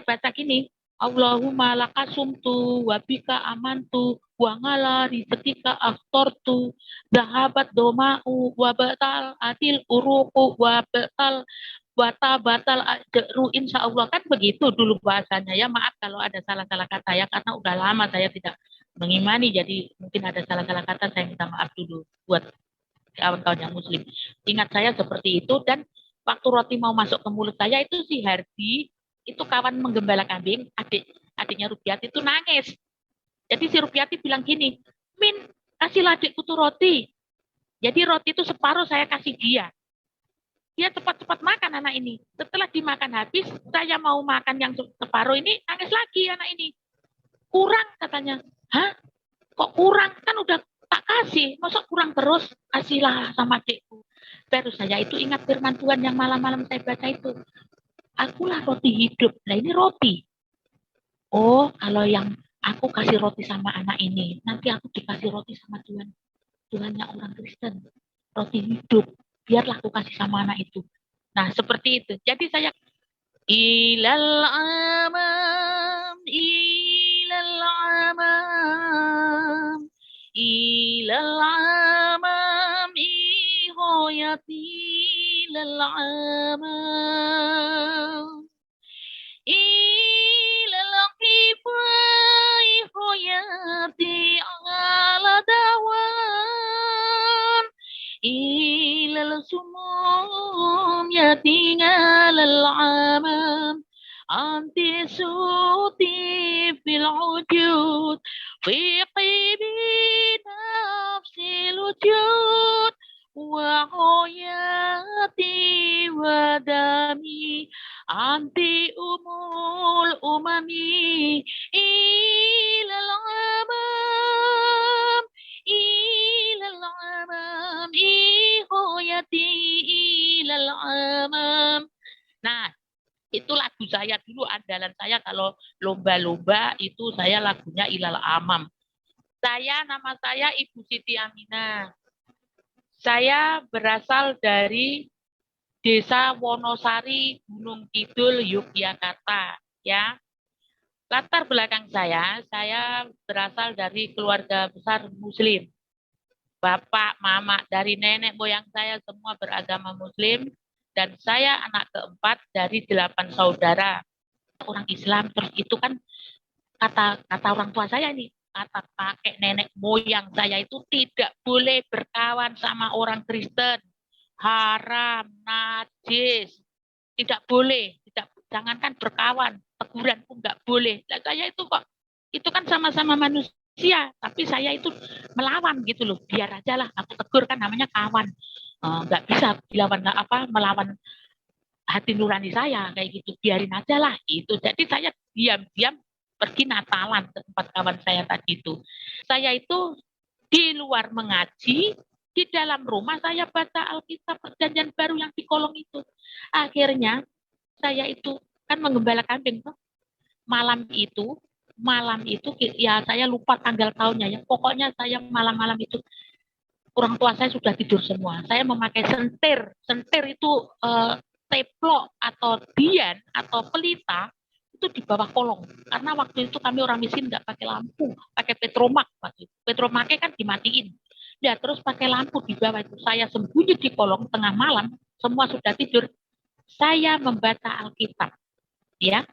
baca gini, Allahumma laka sumtu wa bika amantu wa ngala rizqika aftortu zahabat doma'u wa batal adil uruku wa batal ajru insya Allah, kan begitu dulu bahasanya ya. Maaf kalau ada salah-salah kata ya, karena udah lama saya tidak mengimani, jadi mungkin ada salah-salah kata, saya minta maaf dulu buat kawan-kawan yang muslim. Ingat saya seperti itu. Dan waktu roti mau masuk ke mulut saya itu, si Hardi itu kawan menggembala kambing, adiknya Rupiati itu nangis. Jadi si Rupiati bilang gini, Min, kasihlah adikku tuh roti. Jadi roti itu separuh saya kasih dia. Dia cepat-cepat makan anak ini. Setelah dimakan habis, saya mau makan yang separuh ini, nangis lagi anak ini. Kurang katanya. Hah? Kok kurang? Kan udah tak kasih. Masa kurang terus? Kasihlah sama adikku. Baru saya itu ingat firman Tuhan yang malam-malam saya baca itu. Akulah roti hidup. Nah ini roti. Oh, kalau yang aku kasih roti sama anak ini, nanti aku dikasih roti sama Tuhan. Tuhannya orang Kristen. Roti hidup. Biarlah aku kasih sama anak itu. Nah, seperti itu. Jadi saya ilal amam, ilal amam, ilal amam, ihoyati ilal amam, ilal kifai ihoyati ala dawan, ilal sumum ya tinggal al-amam anti suti fil wujud fi qibi nafsil wujud wa hayati wa dami anti umul umami ilal amam ilal amam ihoyati ilal amam. Nah, itu lagu saya dulu, andalan saya kalau lomba-lomba itu saya lagunya ilal amam. Nama saya Ibu Siti Aminah. Saya berasal dari Desa Wonosari, Gunung Kidul, Yogyakarta, ya. Latar belakang saya berasal dari keluarga besar Muslim. Bapak, mama, dari nenek moyang saya semua beragama Muslim, dan saya anak keempat dari 8 saudara orang Islam. Terus itu kan kata orang tua saya nih, kata kakek nenek moyang saya itu tidak boleh berkawan sama orang Kristen, haram, najis, tidak boleh, jangankan berkawan, teguran pun nggak boleh. Nah, saya itu kok, itu kan sama-sama manusia, tapi saya itu melawan gitu loh. Biar aja lah, aku tegur, kan namanya kawan. Nggak bisa melawan hati nurani saya kayak gitu. Biarin aja lah itu. Jadi saya diam-diam pergi Natalan ke tempat kawan saya tadi itu. Saya itu di luar mengaji, di dalam rumah saya baca Alkitab Perjanjian Baru yang di kolong itu. Akhirnya saya itu kan menggembala kambing tuh. Malam itu ya saya lupa tanggal tahunnya ya. Pokoknya saya malam-malam itu orang tua saya sudah tidur semua. Saya memakai sentir. Sentir itu teplok atau dian atau pelita itu di bawah kolong. Karena waktu itu kami orang miskin nggak pakai lampu, pakai petromak. Petromaknya kan dimatiin. Ya terus pakai lampu di bawah itu. Saya sembunyi di kolong tengah malam, semua sudah tidur. Saya membaca Alkitab. Ya,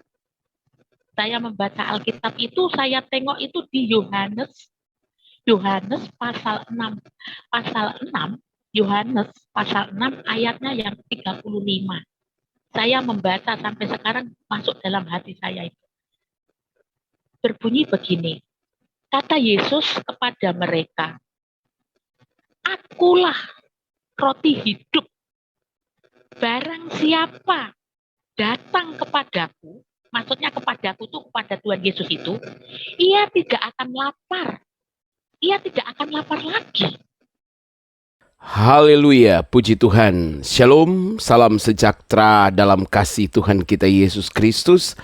saya membaca Alkitab itu, saya tengok itu di Yohanes pasal 6. Pasal 6, Yohanes pasal 6 ayatnya yang 35. Saya membaca sampai sekarang masuk dalam hati saya itu. Berbunyi begini. Kata Yesus kepada mereka, Akulah roti hidup. Barang siapa datang kepadaku, maksudnya kepadaku itu kepada Tuhan Yesus itu, ia tidak akan lapar. Ia tidak akan lapar lagi. Haleluya, puji Tuhan. Shalom, salam sejahtera dalam kasih Tuhan kita Yesus Kristus.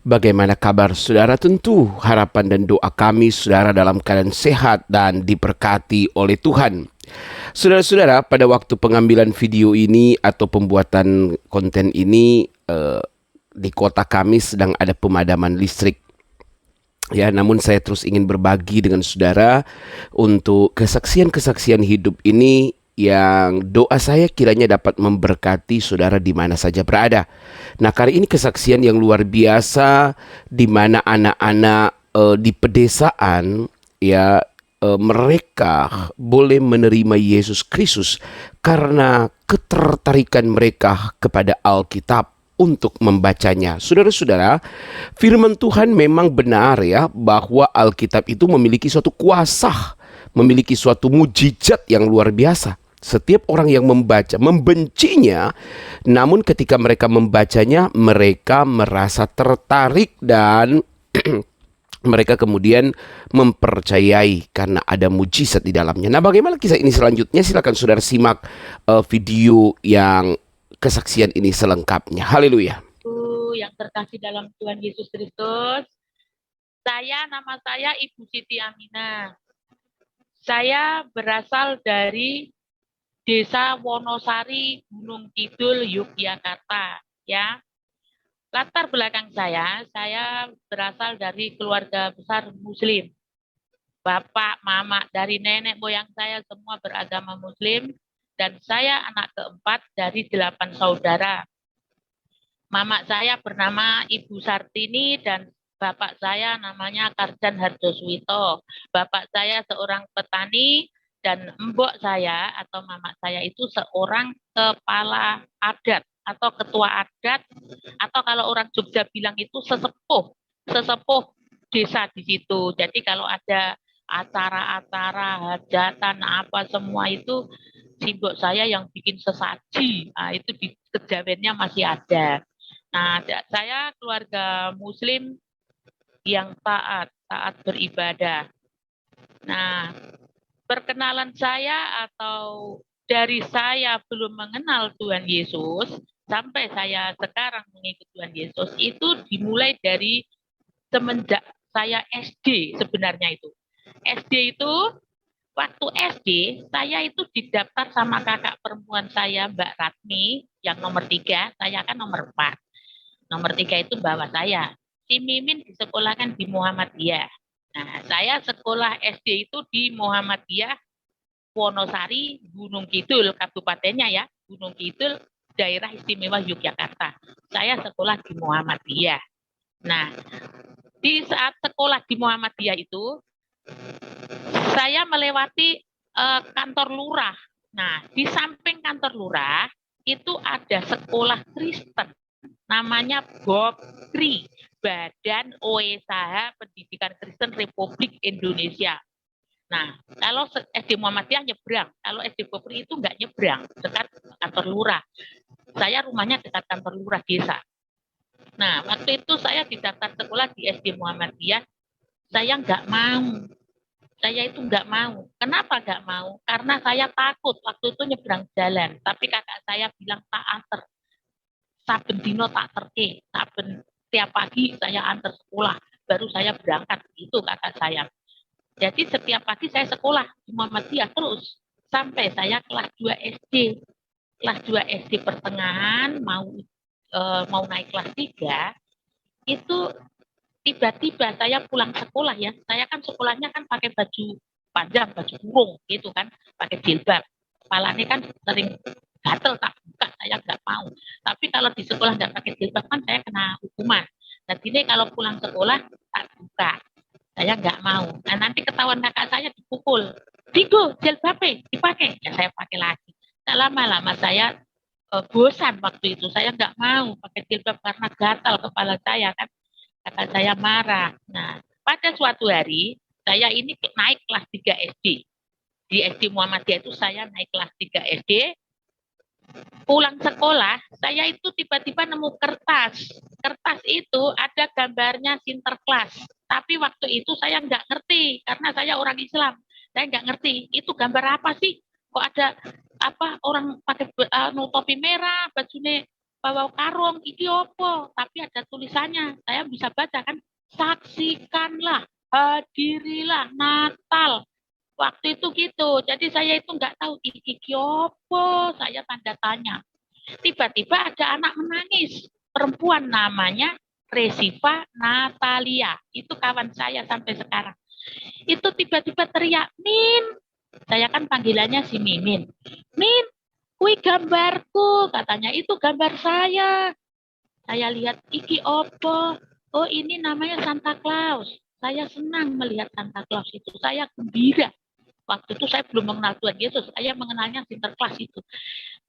Bagaimana kabar saudara? Tentu harapan dan doa kami saudara dalam keadaan sehat dan diberkati oleh Tuhan. Saudara-saudara, pada waktu pengambilan video ini atau pembuatan konten ini, di kota kami sedang ada pemadaman listrik. Ya, namun saya terus ingin berbagi dengan saudara untuk kesaksian-kesaksian hidup ini yang doa saya kiranya dapat memberkati saudara di mana saja berada. Nah, kali ini kesaksian yang luar biasa di mana anak-anak di pedesaan ya mereka boleh menerima Yesus Kristus karena ketertarikan mereka kepada Alkitab untuk membacanya. Saudara-saudara, firman Tuhan memang benar ya bahwa Alkitab itu memiliki suatu kuasa, memiliki suatu mujizat yang luar biasa. Setiap orang yang membaca membencinya, namun ketika mereka membacanya mereka merasa tertarik dan mereka kemudian mempercayai karena ada mujizat di dalamnya. Nah, bagaimana kisah ini selanjutnya? Silakan saudara simak video yang kesaksian ini selengkapnya. Haleluya. Yang terkasih dalam Tuhan Yesus Kristus, nama saya Ibu Siti Aminah. Saya berasal dari Desa Wonosari, Gunung Kidul, Yogyakarta. Ya, latar belakang saya berasal dari keluarga besar Muslim. Bapak, mama, dari nenek moyang saya semua beragama Muslim, dan saya anak keempat dari 8 saudara. Mama saya bernama Ibu Sartini dan bapak saya namanya Karjan Hardoswito. Bapak saya seorang petani dan mbok saya atau mama saya itu seorang kepala adat atau ketua adat, atau kalau orang Jogja bilang itu sesepuh desa di situ. Jadi kalau ada acara-acara hajatan apa semua itu simbok saya yang bikin sesaji. Nah, itu di kejawennya masih ada. Nah, saya keluarga Muslim yang taat beribadah. Nah, perkenalan saya atau dari saya belum mengenal Tuhan Yesus sampai saya sekarang mengikut Tuhan Yesus itu dimulai dari semenjak saya SD sebenarnya itu. SD itu waktu SD saya itu didaftar sama kakak perempuan saya Mbak Ratmi yang nomor 3, saya kan nomor 4. Nomor 3 itu bawah saya. Si Mimin disekolahkan di Muhammadiyah. Nah, saya sekolah SD itu di Muhammadiyah Wonosari, Gunung Kidul, kabupatennya ya, Gunung Kidul, daerah istimewa Yogyakarta. Saya sekolah di Muhammadiyah. Nah, di saat sekolah di Muhammadiyah itu, saya melewati kantor lurah. Nah, di samping kantor lurah, itu ada sekolah Kristen. Namanya BOPKRI, Badan Usaha Pendidikan Kristen Republik Indonesia. Nah, kalau SD Muhammadiyah nyebrang, kalau SD BOPKRI itu nggak nyebrang, dekat kantor lurah. Saya rumahnya dekat kantor lurah desa. Nah, waktu itu saya didaftar sekolah di SD Muhammadiyah, saya nggak mau. Saya itu nggak mau. Kenapa nggak mau? Karena saya takut waktu itu nyebrang jalan. Tapi kakak saya bilang tak anter. Saben dino tak terke. Saben tiap pagi saya antar sekolah. Baru saya berangkat. Itu kakak saya. Jadi setiap pagi saya sekolah di Muhammadiyah terus. Sampai saya kelas 2 SD. Kelas 2 SD pertengahan mau naik kelas 3. Itu tiba-tiba saya pulang sekolah ya. Saya kan sekolahnya kan pakai baju panjang, baju kurung gitu kan, pakai jilbab. Kepalanya kan sering gatel tak buka, saya nggak mau. Tapi kalau di sekolah nggak pakai jilbab kan saya kena hukuman. Jadi ini kalau pulang sekolah tak buka, saya nggak mau. Nah, nanti ketahuan kakak saya dipukul. Digo, jilbabnya dipakai. Ya saya pakai lagi. Tak lama-lama saya bosan waktu itu. Saya nggak mau pakai jilbab karena gatal kepala saya kan. Kakak saya marah. Nah, pada suatu hari, saya ini naik kelas 3 SD. Di SD Muhammadiyah itu saya naik kelas 3 SD. Pulang sekolah, saya itu tiba-tiba nemu kertas. Kertas itu ada gambarnya Sinterklas. Tapi waktu itu saya nggak ngerti, karena saya orang Islam. Saya nggak ngerti, itu gambar apa sih? Kok ada orang pakai topi merah, bajunya bawa karung, iki opo, tapi ada tulisannya, saya bisa baca kan, saksikanlah, hadirilah Natal. Waktu itu gitu, jadi saya itu nggak tahu iki opo, saya tanda tanya. Tiba-tiba ada anak menangis, perempuan namanya Resiva Natalia. Itu kawan saya sampai sekarang. Itu tiba-tiba teriak, Min. Saya kan panggilannya si Mimin. Min, kui gambarku. Katanya, itu gambar saya. Saya lihat, iki opo. Oh, ini namanya Santa Claus. Saya senang melihat Santa Claus itu. Saya gembira. Waktu itu saya belum mengenal Tuhan Yesus. Saya mengenalnya Sinterklas itu.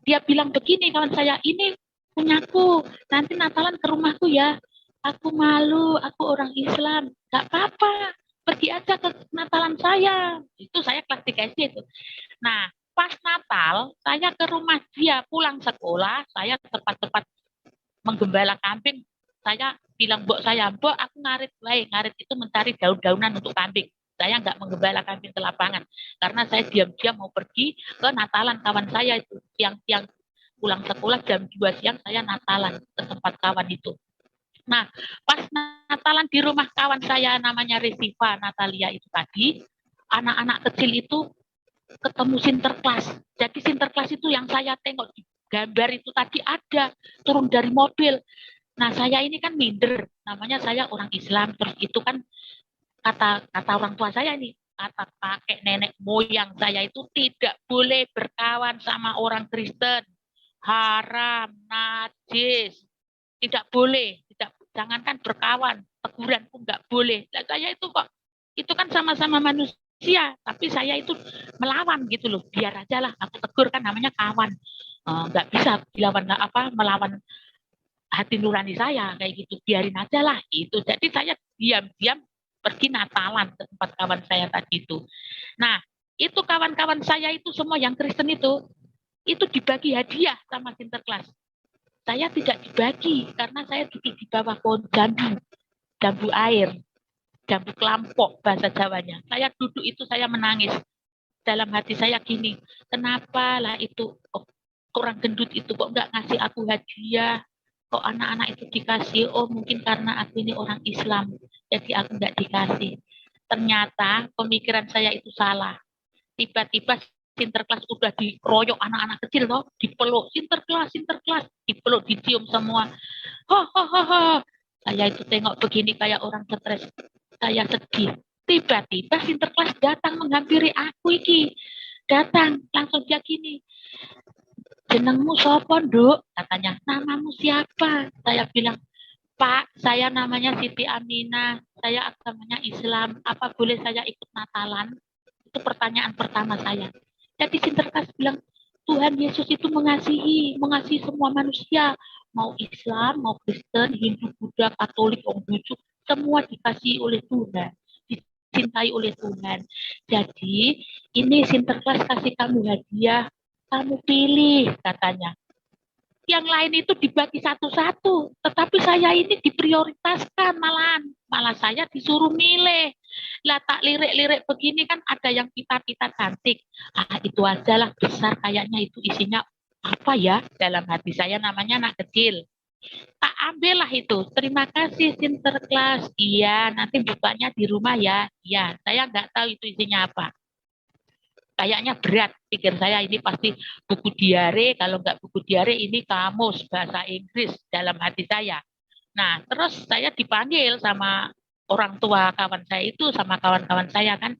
Dia bilang begini, kawan saya, ini punyaku. Nanti Natalan ke rumahku ya. Aku malu, aku orang Islam. Gak apa-apa, pergi aja ke Natalan saya. Itu saya kelas 3 SD itu. Nah, pas Natal, saya ke rumah dia pulang sekolah, saya tepat-tepat menggembala kambing. Saya bilang, Mbok saya, Mbok aku ngarit. Baik, ngarit itu mencari daun-daunan untuk kambing. Saya nggak menggembala kambing ke lapangan. Karena saya diam-diam mau pergi ke Natalan kawan saya itu. Siang-siang pulang sekolah jam 2 siang saya Natalan ke tempat kawan itu. Nah, pas Natalan di rumah kawan saya namanya Resiva Natalia itu tadi, anak-anak kecil itu ketemu Sinterklas. Jadi Sinterklas itu yang saya tengok di gambar itu tadi ada turun dari mobil. Nah, saya ini kan minder, namanya saya orang Islam, terus itu kan kata orang tua saya ini, kata kakek nenek moyang saya itu tidak boleh berkawan sama orang Kristen, haram, najis, tidak boleh, jangankan berkawan, teguran pun nggak boleh. Dan saya itu kok, itu kan sama-sama manusia, tapi saya itu melawan gitu loh, biar aja lah aku tegur kan namanya kawan. Nggak bisa dilawan melawan hati nurani saya kayak gitu, biarin aja lah itu. Jadi saya diam-diam pergi Natalan ke tempat kawan saya tadi itu. Nah, itu kawan-kawan saya itu semua yang Kristen itu dibagi hadiah sama Sinterklas. Saya tidak dibagi karena saya duduk di bawah pohon jambu, jambu air, jambu kelampok bahasa Jawanya. Saya duduk itu saya menangis. Dalam hati saya gini, kenapa lah itu orang gendut itu kok nggak ngasih aku hadiah? Kok anak-anak itu dikasih? Oh mungkin karena aku ini orang Islam, jadi aku nggak dikasih. Ternyata pemikiran saya itu salah. Tiba-tiba Sinterklas udah dikeroyok anak-anak kecil loh, dipeluk Sinterklas, Sinterklas, dipeluk, dicium semua. Ho ho ho ho. Saya itu tengok begini kayak orang stres. Saya sedih. Tiba-tiba Sinterklas datang menghampiri aku iki. Datang, langsung dia gini. Jenengmu sapa, Nduk? Katanya, namamu siapa? Saya bilang, Pak, saya namanya Siti Aminah. Saya agamanya Islam. Apa boleh saya ikut Natalan? Itu pertanyaan pertama saya. Jadi Sinterklas bilang, Tuhan Yesus itu mengasihi semua manusia. Mau Islam, mau Kristen, Hindu, Buddha, Katolik, Konghucu, semua dikasihi oleh Tuhan. Dicintai oleh Tuhan. Jadi, ini Sinterklas kasih kamu hadiah, kamu pilih, katanya. Yang lain itu dibagi satu-satu, tetapi saya ini diprioritaskan malah saya disuruh milih. Lah tak lirik-lirik begini kan ada yang pita-pita cantik. Itu aja lah besar kayaknya itu isinya apa ya dalam hati saya namanya anak kecil. Tak ambillah itu. Terima kasih Sinterklas. Iya, nanti bukanya di rumah ya. Iya, saya nggak tahu itu isinya apa. Kayaknya berat, pikir saya ini pasti buku diare, kalau nggak buku diare ini kamus bahasa Inggris dalam hati saya. Nah, terus saya dipanggil sama orang tua kawan saya itu, sama kawan-kawan saya kan,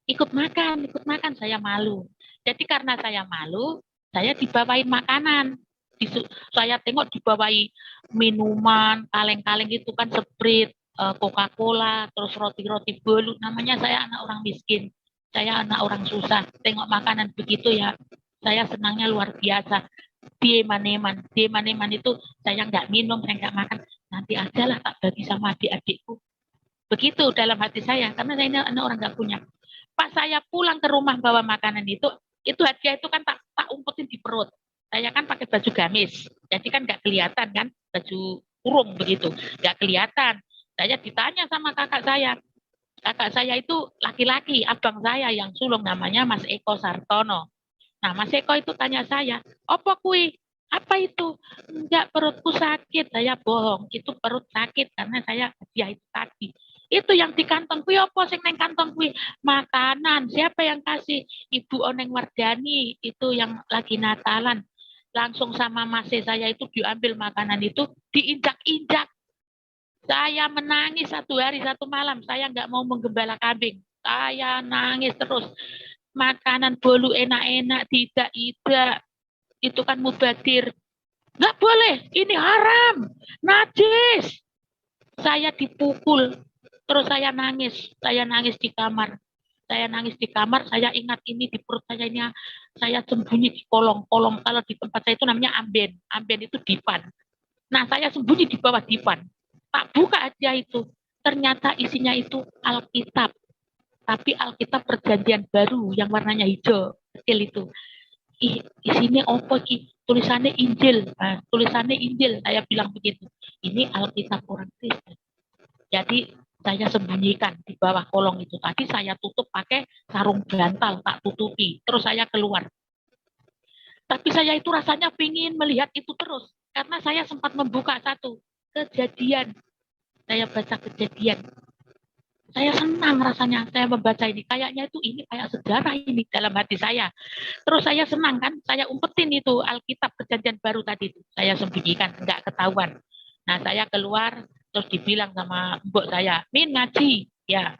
ikut makan, saya malu. Jadi karena saya malu, saya dibawain makanan. Saya tengok dibawain minuman, kaleng-kaleng itu kan Sprite, Coca-Cola, terus roti-roti bolu. Namanya saya anak orang miskin. Saya anak orang susah. Tengok makanan begitu ya, saya senangnya luar biasa. Dieman-eman itu saya nggak minum, saya nggak makan. Nanti aja lah tak bagi sama adik-adikku. Begitu dalam hati saya, karena saya ini anak orang nggak punya. Pas saya pulang ke rumah bawa makanan itu hadiah itu kan tak umpetin di perut. Saya kan pakai baju gamis, jadi kan nggak kelihatan kan, baju kurung begitu, nggak kelihatan. Saya ditanya sama kakak saya itu laki-laki, abang saya yang sulung namanya Mas Eko Sartono. Nah, Mas Eko itu tanya saya, apa kui? Apa itu? Enggak, perutku sakit. Saya bohong, itu perut sakit karena saya hadiah itu tadi. Itu yang di kantong kui, apa sing neng kantong kui? Makanan. Siapa yang kasih? Ibu Oneng Wardani, itu yang lagi Natalan. langsung sama masih saya itu diambil makanan itu, diinjak-injak. Saya menangis 1 hari 1 malam. Saya nggak mau menggembala kambing. Saya nangis terus. Makanan bolu enak-enak, tidak. Itu kan mubadir. Nggak boleh, ini haram. Najis. Saya dipukul. Terus saya nangis di kamar. Saya nangis di kamar, saya ingat ini di perut saya ini, saya sembunyi di kolong. Kolong kalau di tempat saya itu namanya amben. Amben itu dipan. Nah, saya sembunyi di bawah dipan. Tak buka aja itu. Ternyata isinya itu Alkitab. Tapi Alkitab Perjanjian Baru yang warnanya hijau. Kecil itu. Isinya apa ki? Tulisannya Injil. Nah, tulisannya Injil. Saya bilang begitu. Ini Alkitab orang Kristen. Jadi saya sembunyikan di bawah kolong itu. Tadi saya tutup pakai sarung bantal, tak tutupi. Terus saya keluar. Tapi saya itu rasanya ingin melihat itu terus. Karena saya sempat membuka satu kejadian. Saya baca kejadian. Saya senang rasanya saya membaca ini. Kayaknya itu ini kayak sejarah ini dalam hati saya. Terus saya senang kan, saya umpetin itu Alkitab Perjanjian Baru tadi itu. Saya sembunyikan, nggak ketahuan. Nah, saya keluar, terus dibilang sama mbok saya, Min ngaji. Ya,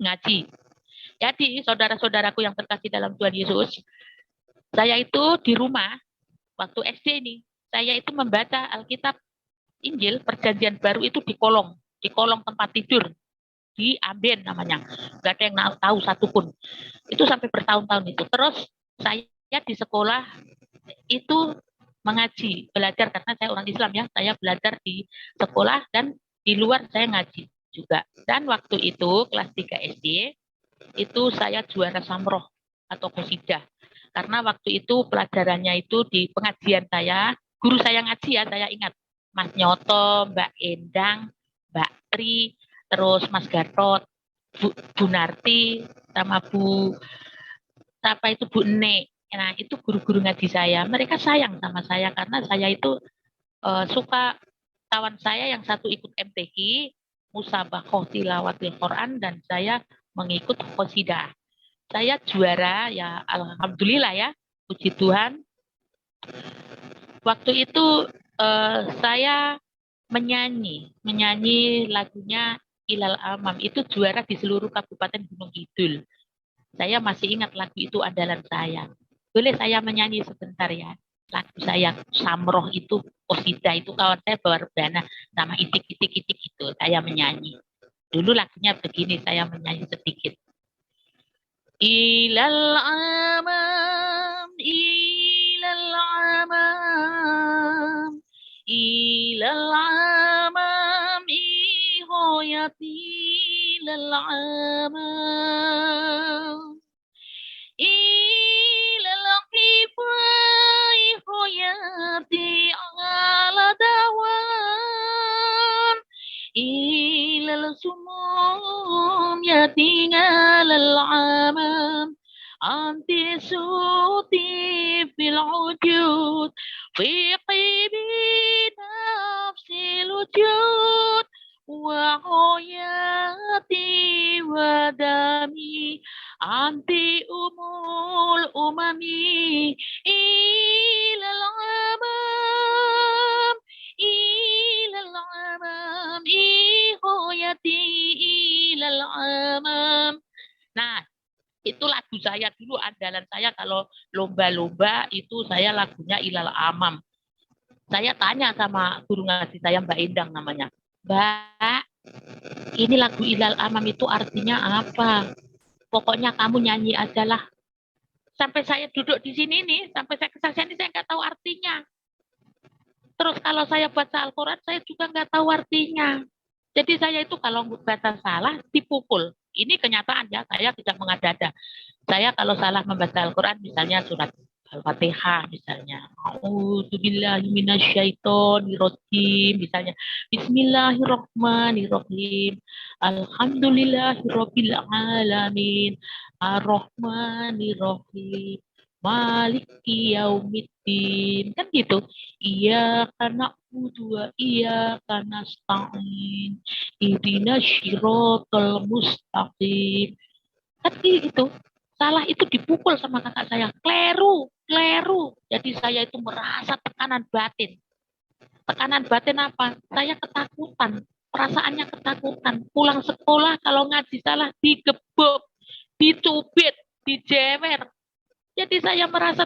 ngaji. Jadi, saudara-saudaraku yang terkasih dalam Tuhan Yesus, saya itu di rumah, waktu SD ini, saya itu membaca Alkitab Injil Perjanjian Baru itu di kolong tempat tidur, di amben namanya. Gak ada yang tahu satupun. Itu sampai bertahun-tahun itu. Terus saya di sekolah itu mengaji, belajar karena saya orang Islam ya. Saya belajar di sekolah dan di luar saya ngaji juga. Dan waktu itu kelas 3 SD itu saya juara samroh atau qasidah. Karena waktu itu pelajarannya itu di pengajian saya, guru saya ngaji ya, saya ingat. Mas Nyoto, Mbak Endang, Mbak Tri, terus Mas Gatot, Bu Narti, sama apa itu Bu Nek. Nah, itu guru-guru ngaji saya. Mereka sayang sama saya karena saya itu suka kawan saya yang satu ikut MTQ, Musabaqah Tilawatil Quran, dan saya mengikut qasidah. Saya juara ya, alhamdulillah ya, puji Tuhan. Waktu itu saya menyanyi lagunya Ilal Amam, itu juara di seluruh Kabupaten Gunung Kidul. Saya masih ingat lagu itu andalan saya. Boleh saya menyanyi sebentar ya? Lagu saya Samroh itu, Qasidah itu kawan saya bawa rebana sama itik-itik-itik itu. Saya menyanyi. Dulu lagunya begini, saya menyanyi sedikit. Ilal amam, ilal amam, ilal amam, ihoyati ilal amam. Ilal qifai hoyati ala dawan. Ilal sumum yatingal al-amam. Anti suti fil wujud fi qibi nafsil wujud wa hoyati wa dami. Anti umul umami ilal amam, ilal amam, ihoyati ilal amam. Nah, itu lagu saya dulu, andalan saya kalau lomba-lomba itu saya lagunya Ilal Amam. Saya tanya sama guru ngaji saya, Mbak Endang namanya. Mbak, ini lagu Ilal Amam itu artinya apa? Pokoknya kamu nyanyi aja lah. Sampai saya duduk di sini nih, sampai saya kesaksian ini saya nggak tahu artinya. Terus kalau saya baca Al-Quran, saya juga nggak tahu artinya. Jadi saya itu kalau baca salah, dipukul. Ini kenyataan ya, saya tidak mengada-ada. Saya kalau salah membaca Al-Quran, misalnya surat Al-Fatihah misalnya. A'udzubillahiminasyaitonirrajim misalnya. Bismillahirrahmanirrahim. Alhamdulillahirabbil alamin. Ar-Rahmanirrahim. Maliki yaumiddin. Kan gitu. Iya karena wa iyyaka nasta'in. Ihdinas siratal mustaqim. Kan gitu. salah itu dipukul sama kakak saya. Kleru, kleru. Jadi saya itu merasa tekanan batin. Tekanan batin apa? Saya ketakutan. Perasaannya ketakutan. Pulang sekolah kalau ngaji salah digebuk, dicubit, dijewer. Jadi saya merasa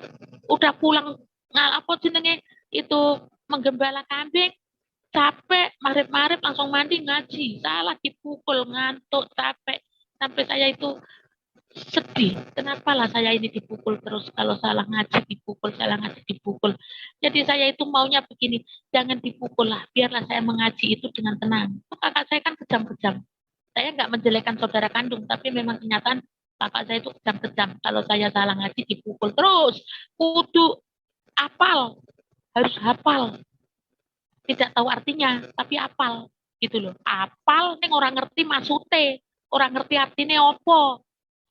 udah pulang apa jenenge itu menggembala kambing, capek, marip-marip langsung mandi ngaji, salah dipukul, ngantuk, capek. Sampai saya itu sedih. Kenapa lah saya ini dipukul terus? Kalau salah ngaji dipukul, salah ngaji dipukul. Jadi saya itu maunya begini, jangan dipukul lah, biarlah saya mengaji itu dengan tenang. Kakak saya kan kejam-kejam. Saya nggak menjelekkan saudara kandung, tapi memang kenyataan kakak saya itu kejam-kejam. Kalau saya salah ngaji dipukul terus. Kudu apal, harus hafal. Tidak tahu artinya, tapi apal. Gitu loh. Apal, nih orang ngerti maksudnya. Orang ngerti artinya opo.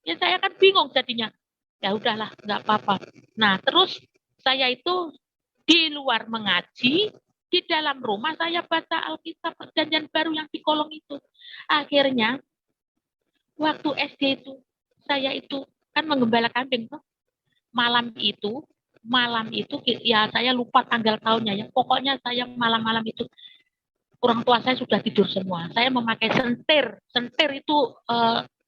Ya saya kan bingung jadinya. Ya udahlah, nggak apa-apa. Nah, terus saya itu di luar mengaji, di dalam rumah saya baca Alkitab Perjanjian Baru yang di kolong itu. Akhirnya, waktu SD itu, saya itu kan menggembala kambing tuh. Malam itu ya saya lupa tanggal tahunnya ya. Pokoknya saya malam-malam itu orang tua saya sudah tidur semua. Saya memakai sentir. Sentir itu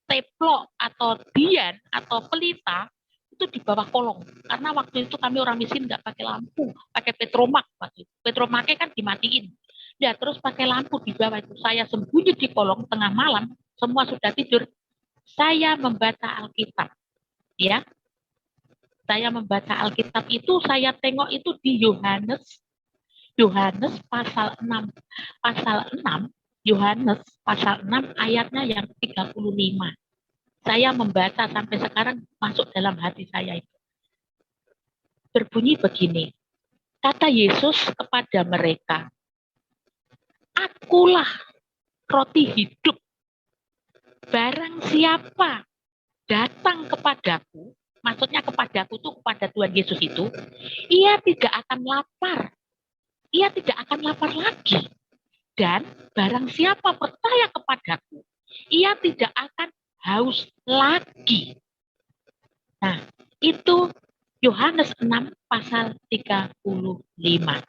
teplok atau dian atau pelita itu di bawah kolong. Karena waktu itu kami orang miskin nggak pakai lampu, pakai petromak. Petromaknya kan dimatiin. Ya terus pakai lampu di bawah itu. Saya sembunyi di kolong tengah malam, semua sudah tidur. Saya membaca Alkitab. Ya, saya membaca Alkitab itu saya tengok itu di Yohanes pasal 6. Pasal 6, Yohanes pasal 6 ayatnya yang 35. Saya membaca sampai sekarang masuk dalam hati saya itu. Berbunyi begini. Kata Yesus kepada mereka, "Akulah roti hidup. Barang siapa datang kepadaku," maksudnya kepadaku itu kepada Tuhan Yesus itu, "ia tidak akan lapar. Ia tidak akan lapar lagi. Dan barang siapa percaya kepadaku, ia tidak akan haus lagi." Nah, itu Yohanes 6 pasal 35.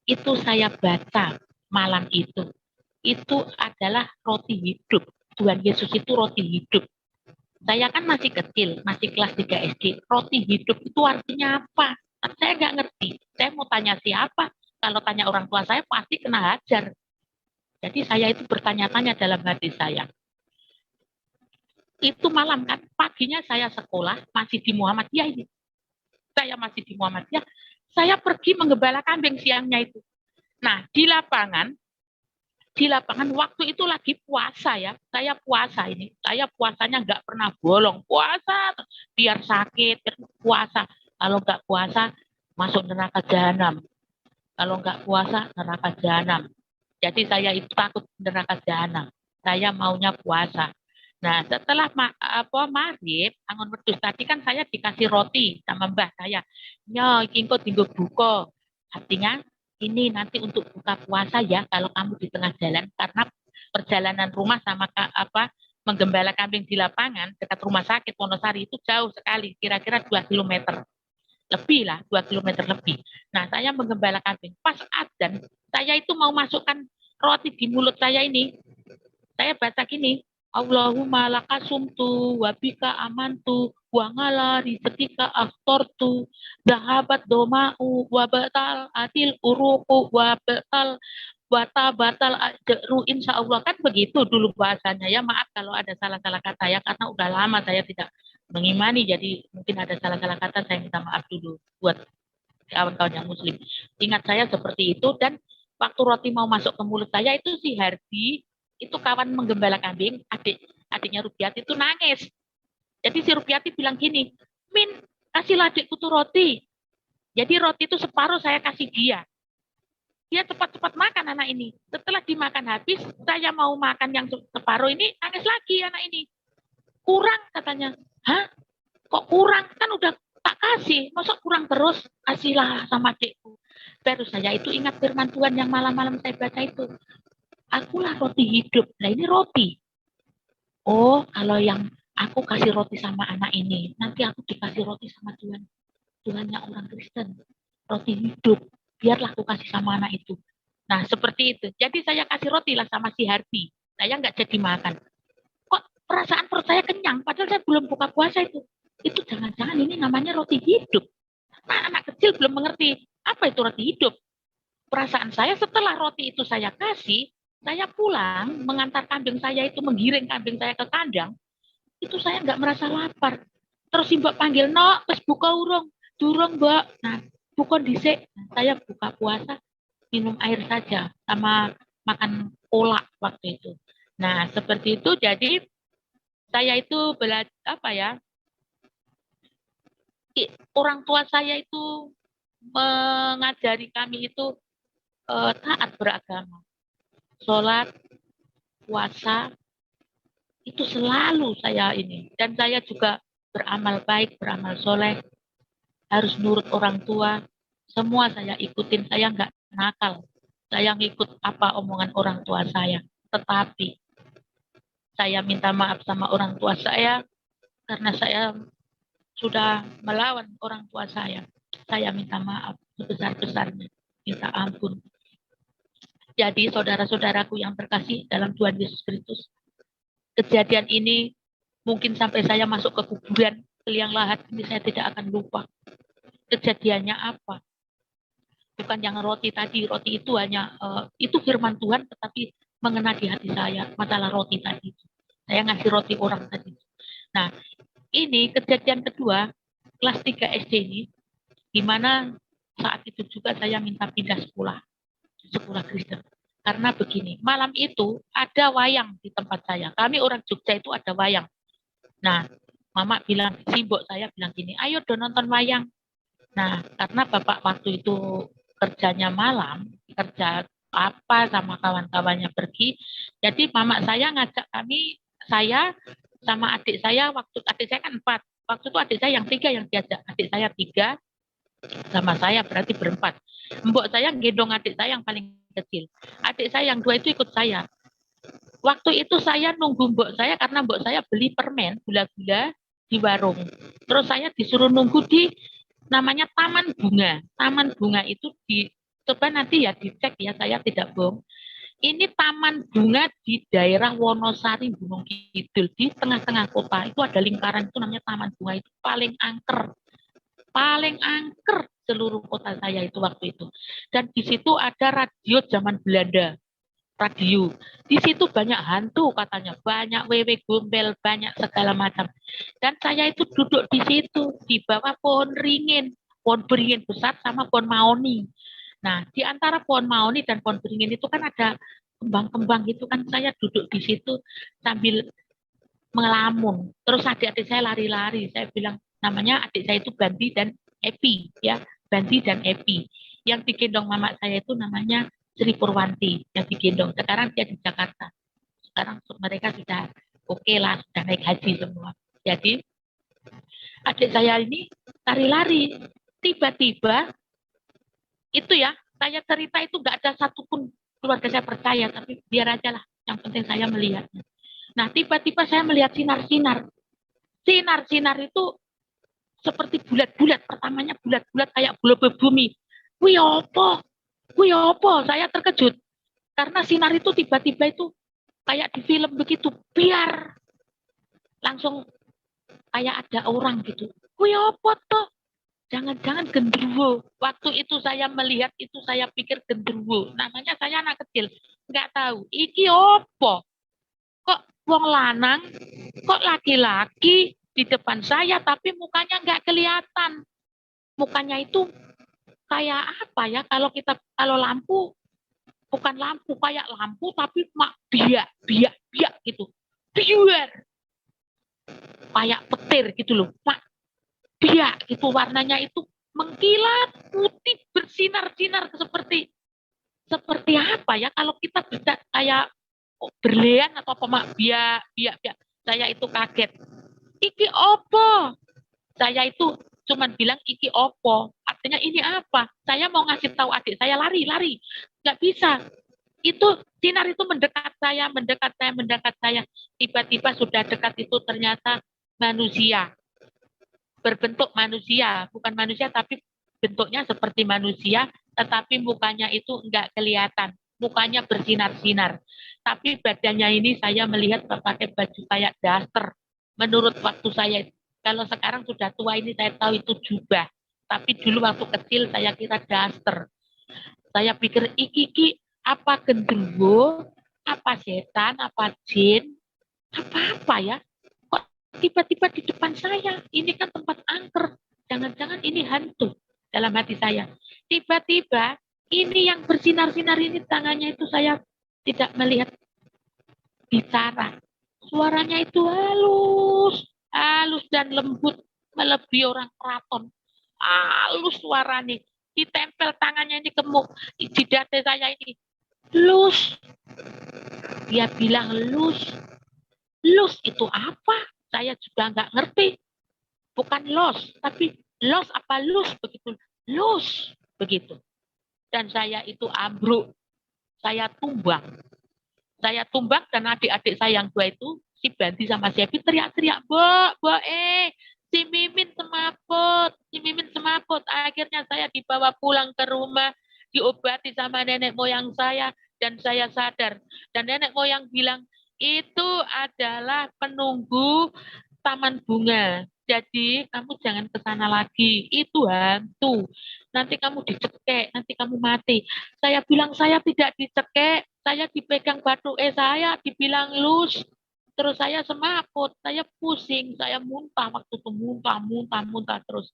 Itu saya baca malam itu. Itu adalah roti hidup. Tuhan Yesus itu roti hidup. Saya kan masih kecil, masih kelas 3 SD. Roti hidup itu artinya apa? Saya nggak ngerti. Saya mau tanya siapa? Kalau tanya orang tua saya pasti kena hajar. Jadi saya itu bertanya-tanya dalam hati saya. Itu malam kan, paginya saya sekolah, masih di Muhammadiyah ini. Saya masih di Muhammadiyah, saya pergi menggembala kambing siangnya itu. Nah, di lapangan waktu itu lagi puasa ya, saya puasa ini. Saya puasanya nggak pernah bolong, puasa, biar sakit, puasa. Kalau nggak puasa, masuk neraka jahanam. Kalau nggak puasa, neraka jahanam. Jadi saya itu takut neraka jahanam. Saya maunya puasa. Nah, setelah maghrib, angon wedhus tadi kan saya dikasih roti sama mbah saya. Nyo, iki engko tinggal buka. Artinya ini nanti untuk buka puasa ya kalau kamu di tengah jalan, karena perjalanan rumah sama menggembala kambing di lapangan dekat rumah sakit Wonosari itu jauh sekali, kira-kira 2 kilometer. Lebih lah, 2 kilometer lebih. Nah, saya menggembala kambing. Pas adzan, saya itu mau masukkan roti di mulut saya ini. Saya baca gini, Allahumma laka sumtu wa bika amantu wa ngala rizqika aftortu dahabat doma'u wa batal atil uruku wa batal ajru insya Allah. Kan begitu dulu bahasanya ya. Maaf kalau ada salah-salah kata ya, karena udah lama saya tidak mengimani, jadi mungkin ada salah-salah kata, saya minta maaf dulu buat kawan-kawan yang muslim. Ingat saya seperti itu. Dan waktu roti mau masuk ke mulut saya itu si Hardi, itu kawan menggembala kambing, adiknya Rupiati itu nangis. Jadi si Rupiati bilang gini, "Min, kasihlah adikku tuh roti." Jadi roti itu separuh saya kasih dia. Dia cepat-cepat makan anak ini. Setelah dimakan habis, saya mau makan yang separuh ini, nangis lagi anak ini. Kurang katanya. Hah? Kok kurang? Kan udah tak kasih. Masa kurang terus? Kasihlah sama adikku. Baru saya itu ingat firman Tuhan yang malam-malam saya baca itu. Akulah roti hidup. Nah ini roti. Oh, kalau yang aku kasih roti sama anak ini, nanti aku dikasih roti sama Tuhan, Tuhannya orang Kristen, roti hidup, biarlah aku kasih sama anak itu. Nah, seperti itu. Jadi saya kasih roti lah sama si Hardi. Saya nggak jadi makan. Kok perasaan perut saya kenyang, padahal saya belum buka puasa itu. Itu jangan-jangan ini namanya roti hidup. Nah, anak kecil belum mengerti apa itu roti hidup. Perasaan saya setelah roti itu saya kasih, saya pulang mengantar kambing saya itu, menggiring kambing saya ke kandang, itu saya nggak merasa lapar. Terus si mbak panggil, no, terus buka urung, durung mbak. Nah, buka dhisik. Saya buka puasa, minum air saja, sama makan kolak waktu itu. Nah, seperti itu. Jadi saya itu belajar apa ya? Orang tua saya itu mengajari kami itu taat beragama, sholat, puasa, itu selalu saya ini. Dan saya juga beramal baik, beramal soleh, harus nurut orang tua. Semua saya ikutin, saya nggak nakal. Saya ngikut apa omongan orang tua saya. Tetapi saya minta maaf sama orang tua saya karena saya sudah melawan orang tua saya. Saya minta maaf sebesar-besarnya. Minta ampun. Jadi saudara-saudaraku yang terkasih dalam Tuhan Yesus Kristus, kejadian ini mungkin sampai saya masuk ke kuburan, ke liang lahat ini saya tidak akan lupa. Kejadiannya apa? Bukan yang roti tadi, roti itu hanya itu firman Tuhan, tetapi mengena di hati saya masalah roti tadi. Saya ngasih roti orang tadi. Nah, ini kejadian kedua, kelas 3 SD ini, di mana saat itu juga saya minta pindah sekolah Kristen. Karena begini, malam itu ada wayang di tempat saya. Kami orang Jogja itu ada wayang. Nah, mama bilang, si mbok saya bilang gini, ayo dong nonton wayang. Nah, karena bapak waktu itu kerjanya malam, kerja apa sama kawan-kawannya pergi, jadi mama saya ngajak kami, saya sama adik saya, waktu adik saya kan 4, waktu itu adik saya yang 3 yang diajak, adik saya 3, sama saya berarti berempat. Mbok saya gendong adik saya yang paling kecil. Adik saya yang 2 itu ikut saya. Waktu itu saya nunggu mbok saya karena mbok saya beli permen gula-gula di warung. Terus saya disuruh nunggu di namanya Taman Bunga. Taman Bunga itu di coba nanti ya dicek ya, saya tidak bohong. Ini taman bunga di daerah Wonosari, Gunung Kidul, di tengah-tengah kota. Itu ada lingkaran itu namanya Taman Bunga, itu paling angker seluruh kota saya itu waktu itu. Dan di situ ada radio zaman Belanda, radio. Di situ banyak hantu katanya, banyak wewe gombel, banyak segala macam. Dan saya itu duduk di situ, di bawah pohon beringin besar sama pohon maoni. Nah, di antara pohon maoni dan pohon beringin itu kan ada kembang-kembang gitu kan, saya duduk di situ sambil melamun. Terus adik-adik saya lari-lari. Saya bilang, namanya adik saya itu Bandi dan Epi, ya. Bandi dan Epi. Yang digendong mama saya itu namanya Sri Purwanti, yang digendong. Sekarang dia di Jakarta. Sekarang mereka sudah oke lah, sudah naik haji semua. Jadi, adik saya ini lari-lari. Tiba-tiba, itu ya, saya cerita itu nggak ada satupun keluarga saya percaya, tapi biar aja lah. Yang penting saya melihatnya. Nah, tiba-tiba saya melihat sinar-sinar. Sinar-sinar itu seperti bulat-bulat. Pertamanya bulat-bulat kayak bola bumi. Wih apa? Wih apa? Saya terkejut. Karena sinar itu tiba-tiba itu kayak di film begitu. Biar langsung kayak ada orang gitu. Wih apa tuh? Jangan-jangan genderuwo. Waktu itu saya melihat itu saya pikir genderuwo. Namanya saya anak kecil. Nggak tahu. Iki apa? Kok wong lanang? Kok laki-laki di depan saya tapi mukanya nggak kelihatan. Mukanya itu kayak apa ya? Kalau lampu bukan lampu kayak lampu tapi mak biak gitu. Biar kayak petir gitu loh. Mak biak gitu warnanya itu mengkilat putih bersinar-sinar seperti apa ya kalau kita bisa kayak berlian atau apa mak biak. Saya itu kaget. Iki opo? Saya itu cuman bilang iki opo. Artinya ini apa? Saya mau ngasih tahu adik saya lari. Nggak bisa. Itu sinar itu mendekat saya, mendekat saya, mendekat saya. Tiba-tiba sudah dekat itu ternyata manusia, berbentuk manusia, bukan manusia tapi bentuknya seperti manusia, tetapi mukanya itu enggak kelihatan. Mukanya bersinar-sinar. Tapi badannya ini saya melihat pakai baju kayak daster. Menurut waktu saya, kalau sekarang sudah tua ini saya tahu itu jubah. Tapi dulu waktu kecil saya kira daster. Saya pikir iki apa genderuwo, apa setan, apa jin, apa ya? Kok tiba-tiba di depan saya? Ini kan tempat angker. Jangan-jangan ini hantu dalam hati saya. Tiba-tiba ini yang bersinar-sinar ini tangannya itu saya tidak melihat bicara. Suaranya itu halus, halus dan lembut, melebihi orang keraton. Halus suaranya. Ditempel tangannya ini ke di dada saya ini. Lus. Dia bilang lus. Lus itu apa? Saya juga nggak ngerti. Bukan los, tapi los apa lus begitu. Lus begitu. Dan saya itu ambruk. Saya tumbang. Saya tumbang dan adik-adik saya yang dua itu, si Banti sama si Evi teriak-teriak, Mbak, si Mimin semaput, si Mimin semaput. Akhirnya saya dibawa pulang ke rumah, diobati sama nenek moyang saya, dan saya sadar. Dan nenek moyang bilang, itu adalah penunggu taman bunga. Jadi kamu jangan ke sana lagi, itu hantu. Nanti kamu dicekek, nanti kamu mati. Saya bilang saya tidak dicekek, saya dipegang batu, saya dibilang lus. Terus saya semaput, saya pusing, saya muntah waktu itu muntah, muntah, muntah terus.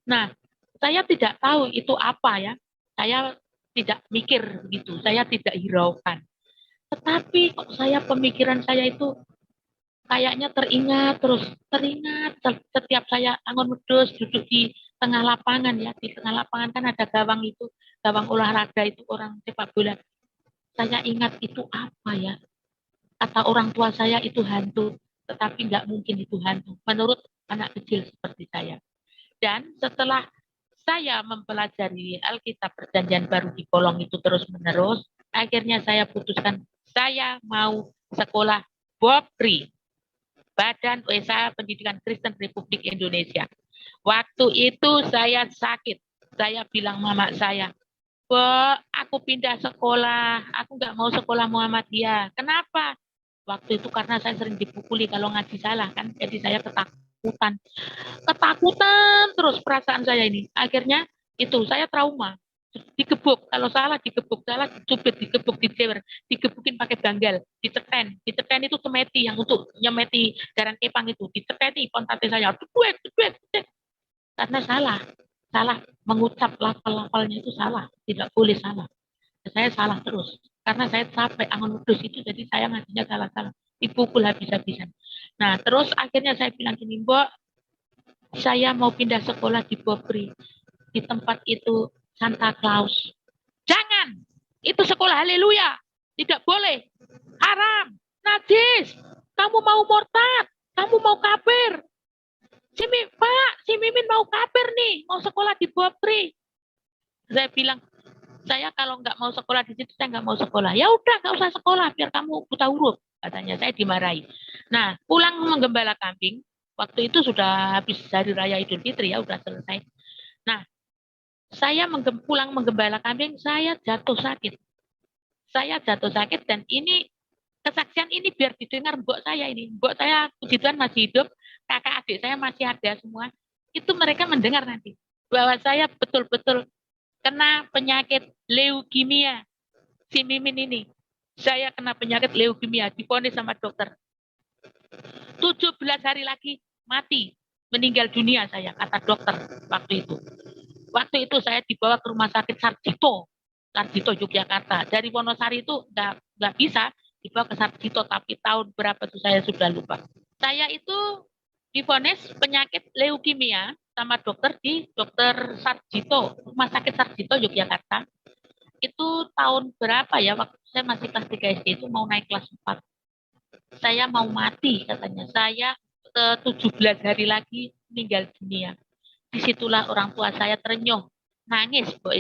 Nah, saya tidak tahu itu apa ya. Saya tidak mikir gitu, saya tidak hiraukan. Tetapi kok saya pemikiran saya itu kayaknya teringat setiap saya angon wedhus duduk di tengah lapangan ya, di tengah lapangan kan ada gawang itu, gawang olahraga itu orang sepak bola. Saya ingat itu apa ya? Kata orang tua saya itu hantu, tetapi nggak mungkin itu hantu menurut anak kecil seperti saya. Dan setelah saya mempelajari Alkitab Perjanjian Baru di kolong itu terus-menerus, akhirnya saya putuskan saya mau sekolah BOPRI, Badan Usaha Pendidikan Kristen Republik Indonesia. Waktu itu saya sakit. Saya bilang mama saya, aku pindah sekolah. Aku nggak mau sekolah Muhammadiyah. Kenapa? Waktu itu karena saya sering dipukuli kalau ngaji salah kan. Jadi saya ketakutan. Ketakutan terus perasaan saya ini. Akhirnya itu saya trauma. Digebuk, kalau salah digebuk, salah dicubit, digebuk, dicewer, digebukin pakai banggal, diceten itu semeti yang untuk nyemeti garan kepang itu, diceteni pontate saya, duet, duet, duet, karena salah, salah mengucap lafal-lafalnya itu salah, tidak boleh salah. Saya salah terus, karena saya capek angon wedus itu, jadi saya ngajinya salah-salah, dipukul habis-habisan. Nah, terus akhirnya saya bilang gini, Mbok, saya mau pindah sekolah di Bobri, di tempat itu Santa Claus. Jangan, itu sekolah haleluya, tidak boleh, haram, najis, kamu mau murtad, kamu mau kafir. Pak, si Mimin mau kafir nih, mau sekolah di Bobri. Saya bilang, saya kalau nggak mau sekolah di situ, saya nggak mau sekolah. Ya udah, nggak usah sekolah, biar kamu buta huruf, katanya. Saya dimarahi. Nah, pulang menggembala kambing, waktu itu sudah habis hari raya Idul Fitri ya, udah selesai. Nah, saya pulang menggembala kambing, saya jatuh sakit. Saya jatuh sakit dan ini kesaksian ini biar didengar mbok saya ini. Mbok saya puji Tuhan masih hidup, kakak adik saya masih ada semua. Itu mereka mendengar nanti bahwa saya betul-betul kena penyakit leukemia. Si Mimin ini, saya kena penyakit leukemia, diponis sama dokter. 17 hari lagi mati, meninggal dunia saya, kata dokter waktu itu. Waktu itu saya dibawa ke rumah sakit Sarjito Yogyakarta. Dari Wonosari itu nggak bisa dibawa ke Sarjito, tapi tahun berapa itu saya sudah lupa. Saya itu divonis penyakit leukemia sama dokter di dokter Sarjito, rumah sakit Sarjito Yogyakarta. Itu tahun berapa ya, waktu saya masih kelas 3 SD itu mau naik kelas 4. Saya mau mati katanya. Saya 17 hari lagi meninggal dunia. Disitulah orang tua saya terenyuh. nangis mbok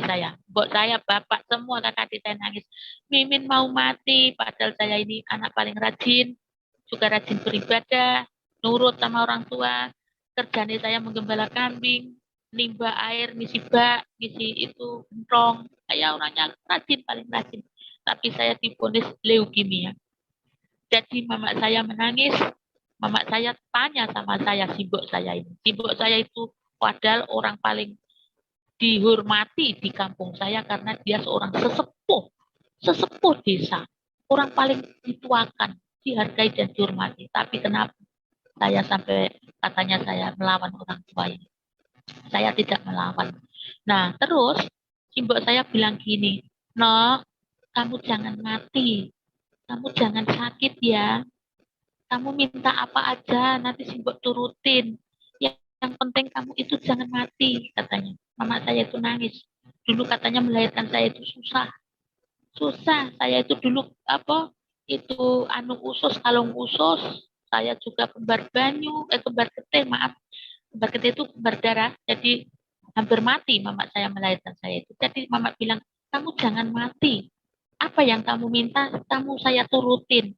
saya, bapak, semua kakak adik saya nangis. Mimin mau mati, padahal saya ini anak paling rajin, juga rajin beribadah, nurut sama orang tua. Kerjanya saya menggembala kambing, nimba air, ngisi bak, ngisi itu gentong. Saya orangnya rajin, paling rajin. Tapi saya divonis leukemia. Jadi mama saya menangis, mama saya tanya sama saya, simbok saya ini. Simbok saya itu padahal orang paling dihormati di kampung saya karena dia seorang sesepuh desa. Orang paling dituakan, dihargai dan dihormati. Tapi kenapa saya sampai katanya saya melawan orang tua ini? Saya tidak melawan. Nah, terus simbok saya bilang gini, "No, kamu jangan mati. Kamu jangan sakit ya. Kamu minta apa aja, nanti simbok turutin. Yang penting kamu itu jangan mati," katanya. Mama saya itu nangis. Dulu katanya melahirkan saya itu susah. Susah. Saya itu dulu apa? Itu usus, kalung usus. Saya juga kembar banyu, kembar getih, maaf. Kembar getih itu kembar darah. Jadi hampir mati mama saya melahirkan saya itu. Jadi mama bilang, "Kamu jangan mati. Apa yang kamu minta, kamu saya turutin."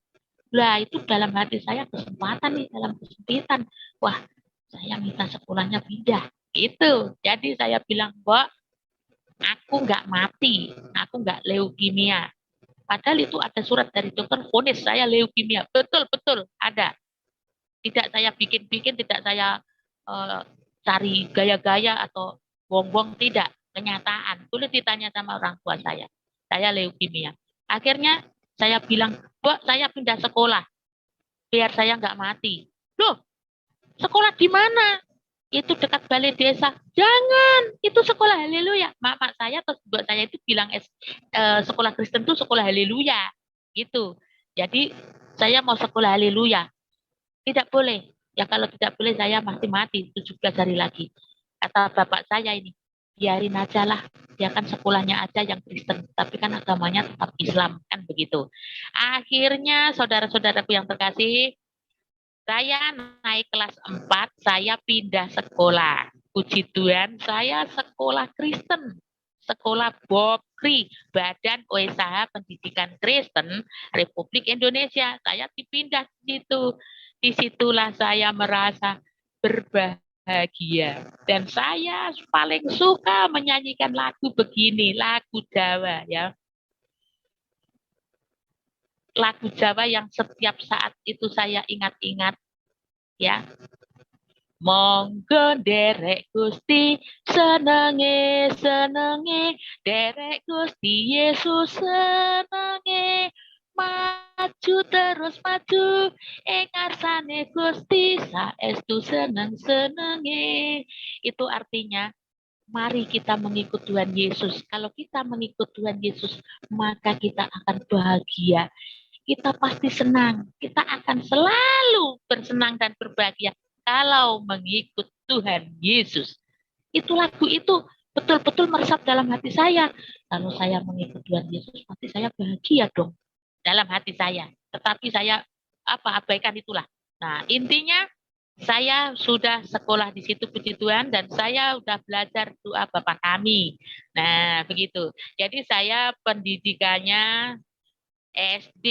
Lah itu dalam hati saya kesempatan nih, dalam kesempitan. Wah, saya minta sekolahnya pindah. Itu. Jadi saya bilang, "Mbak, aku nggak mati. Aku nggak leukemia." Padahal itu ada surat dari dokter vonis saya leukemia. Betul-betul ada. Tidak saya bikin-bikin, tidak saya uh, cari gaya-gaya atau bongbong, tidak. Kenyataan. Boleh ditanya sama orang tua saya. Saya leukemia. Akhirnya saya bilang, "Mbak, saya pindah sekolah biar saya nggak mati." Loh, sekolah di mana? Itu dekat balai desa. Jangan, itu sekolah haleluya. Mama saya atau buat saya itu bilang sekolah Kristen itu sekolah haleluya. Gitu. Jadi saya mau sekolah haleluya. Tidak boleh. Ya kalau tidak boleh saya masih mati 17 hari lagi. Kata bapak saya ini, biarin aja lah. Dia kan sekolahnya aja yang Kristen, tapi kan agamanya tetap Islam, kan begitu. Akhirnya saudara-saudaraku yang terkasih, saya naik kelas 4, saya pindah sekolah. Puji Tuhan, saya sekolah Kristen. Sekolah BOKRI, Badan Usaha Pendidikan Kristen Republik Indonesia. Saya dipindah di situ. Disitulah saya merasa berbahagia. Dan saya paling suka menyanyikan lagu begini, lagu Jawa ya. Lagu Jawa yang setiap saat itu saya ingat-ingat ya. Monggo derek Gusti senenge senenge, derek Gusti Yesus senenge, maju terus maju ing ngarsane Gusti saestu seneng-senenge. Itu artinya mari kita mengikut Tuhan Yesus. Kalau kita mengikut Tuhan Yesus, maka kita akan bahagia. Kita pasti senang. Kita akan selalu bersenang dan berbahagia kalau mengikut Tuhan Yesus. Itu lagu itu betul-betul meresap dalam hati saya. Kalau saya mengikut Tuhan Yesus, pasti saya bahagia dong dalam hati saya. Tetapi saya abaikan itulah. Nah, intinya saya sudah sekolah di situ, puji Tuhan, dan saya sudah belajar doa Bapa Kami. Nah, begitu. Jadi saya pendidikannya SD,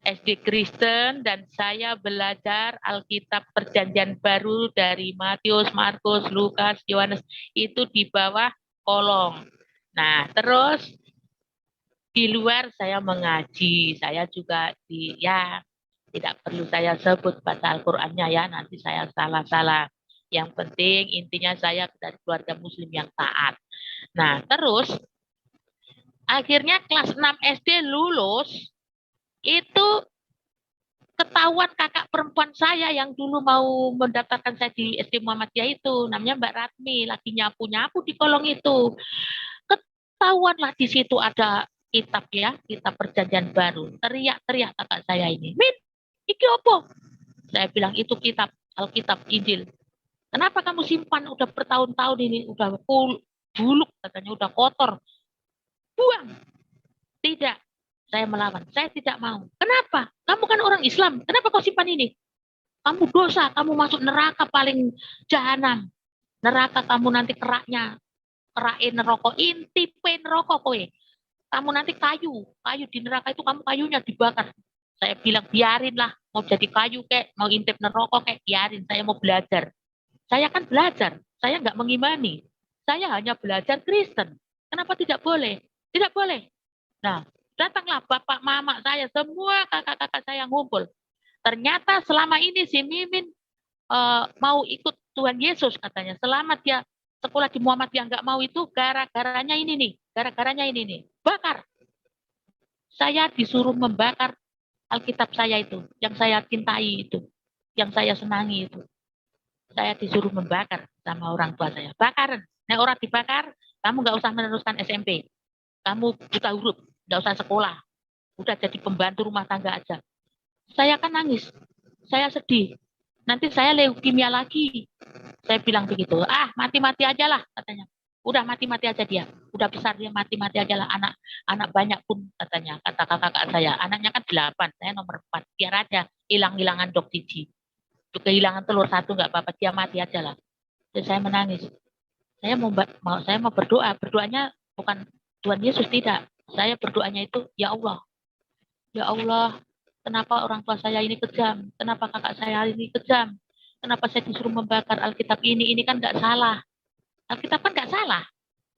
SD Kristen, dan saya belajar Alkitab Perjanjian Baru dari Matius, Markus, Lukas, Yohanes, itu di bawah kolong. Nah, terus di luar saya mengaji, saya juga tidak perlu saya sebut baca Al-Qur'annya ya, nanti saya salah-salah. Yang penting intinya saya dari keluarga muslim yang taat. Nah, terus akhirnya kelas 6 SD lulus, itu ketahuan kakak perempuan saya yang dulu mau mendaftarkan saya di SD Muhammadiyah itu, namanya Mbak Ratmi, lagi nyapu-nyapu di kolong itu. Ketahuanlah di situ ada kitab ya, kitab Perjanjian Baru. Teriak-teriak kakak saya ini, "Min, iki opo?" Saya bilang, "Itu kitab, Alkitab Injil." "Kenapa kamu simpan udah bertahun-tahun ini, udah buluk katanya, udah kotor." "Buang." "Tidak." Saya melawan. "Saya tidak mau." "Kenapa? Kamu kan orang Islam. Kenapa kau simpan ini? Kamu dosa. Kamu masuk neraka paling jahanam. Neraka kamu nanti keraknya kerain neraka, intipe neraka kowe. Kamu nanti kayu di neraka itu kamu kayunya dibakar. Saya bilang biarinlah, mau jadi kayu kayak, mau intip neraka kayak biarin, saya mau belajar. Saya kan belajar, saya nggak mengimani. Saya hanya belajar Kristen. Kenapa tidak boleh? Tidak boleh. Nah, datanglah bapak mama saya, semua kakak-kakak saya ngumpul. Ternyata selama ini si Mimin mau ikut Tuhan Yesus katanya. Selama dia sekolah di Muhammadiyah nggak mau itu gara-garanya ini nih. Gara-garanya ini nih. Bakar. Saya disuruh membakar Alkitab saya itu. Yang saya cintai itu. Yang saya senangi itu. Saya disuruh membakar sama orang tua saya. Bakaran. Nah, orang dibakar, kamu nggak usah meneruskan SMP. Kamu buta huruf, nggak usah sekolah. Udah jadi pembantu rumah tangga aja. Saya kan nangis. Saya sedih. Nanti saya leukemia lagi. Saya bilang begitu. Ah, mati-mati aja lah katanya. Udah mati-mati aja dia. Udah besar dia mati-mati aja lah. Anak banyak pun katanya. Kata kakak saya. Anaknya kan 8. Saya nomor 4. Biar aja hilang-hilangan dok cici. Kehilangan telur 1 nggak apa-apa. Dia mati aja lah. Jadi saya menangis. Saya mau berdoa. Berdoanya bukan Tuhan Yesus, tidak. Saya berdoanya itu, ya Allah. Ya Allah, kenapa orang tua saya ini kejam? Kenapa kakak saya ini kejam? Kenapa saya disuruh membakar Alkitab ini? Ini kan nggak salah. Alkitab kan nggak salah.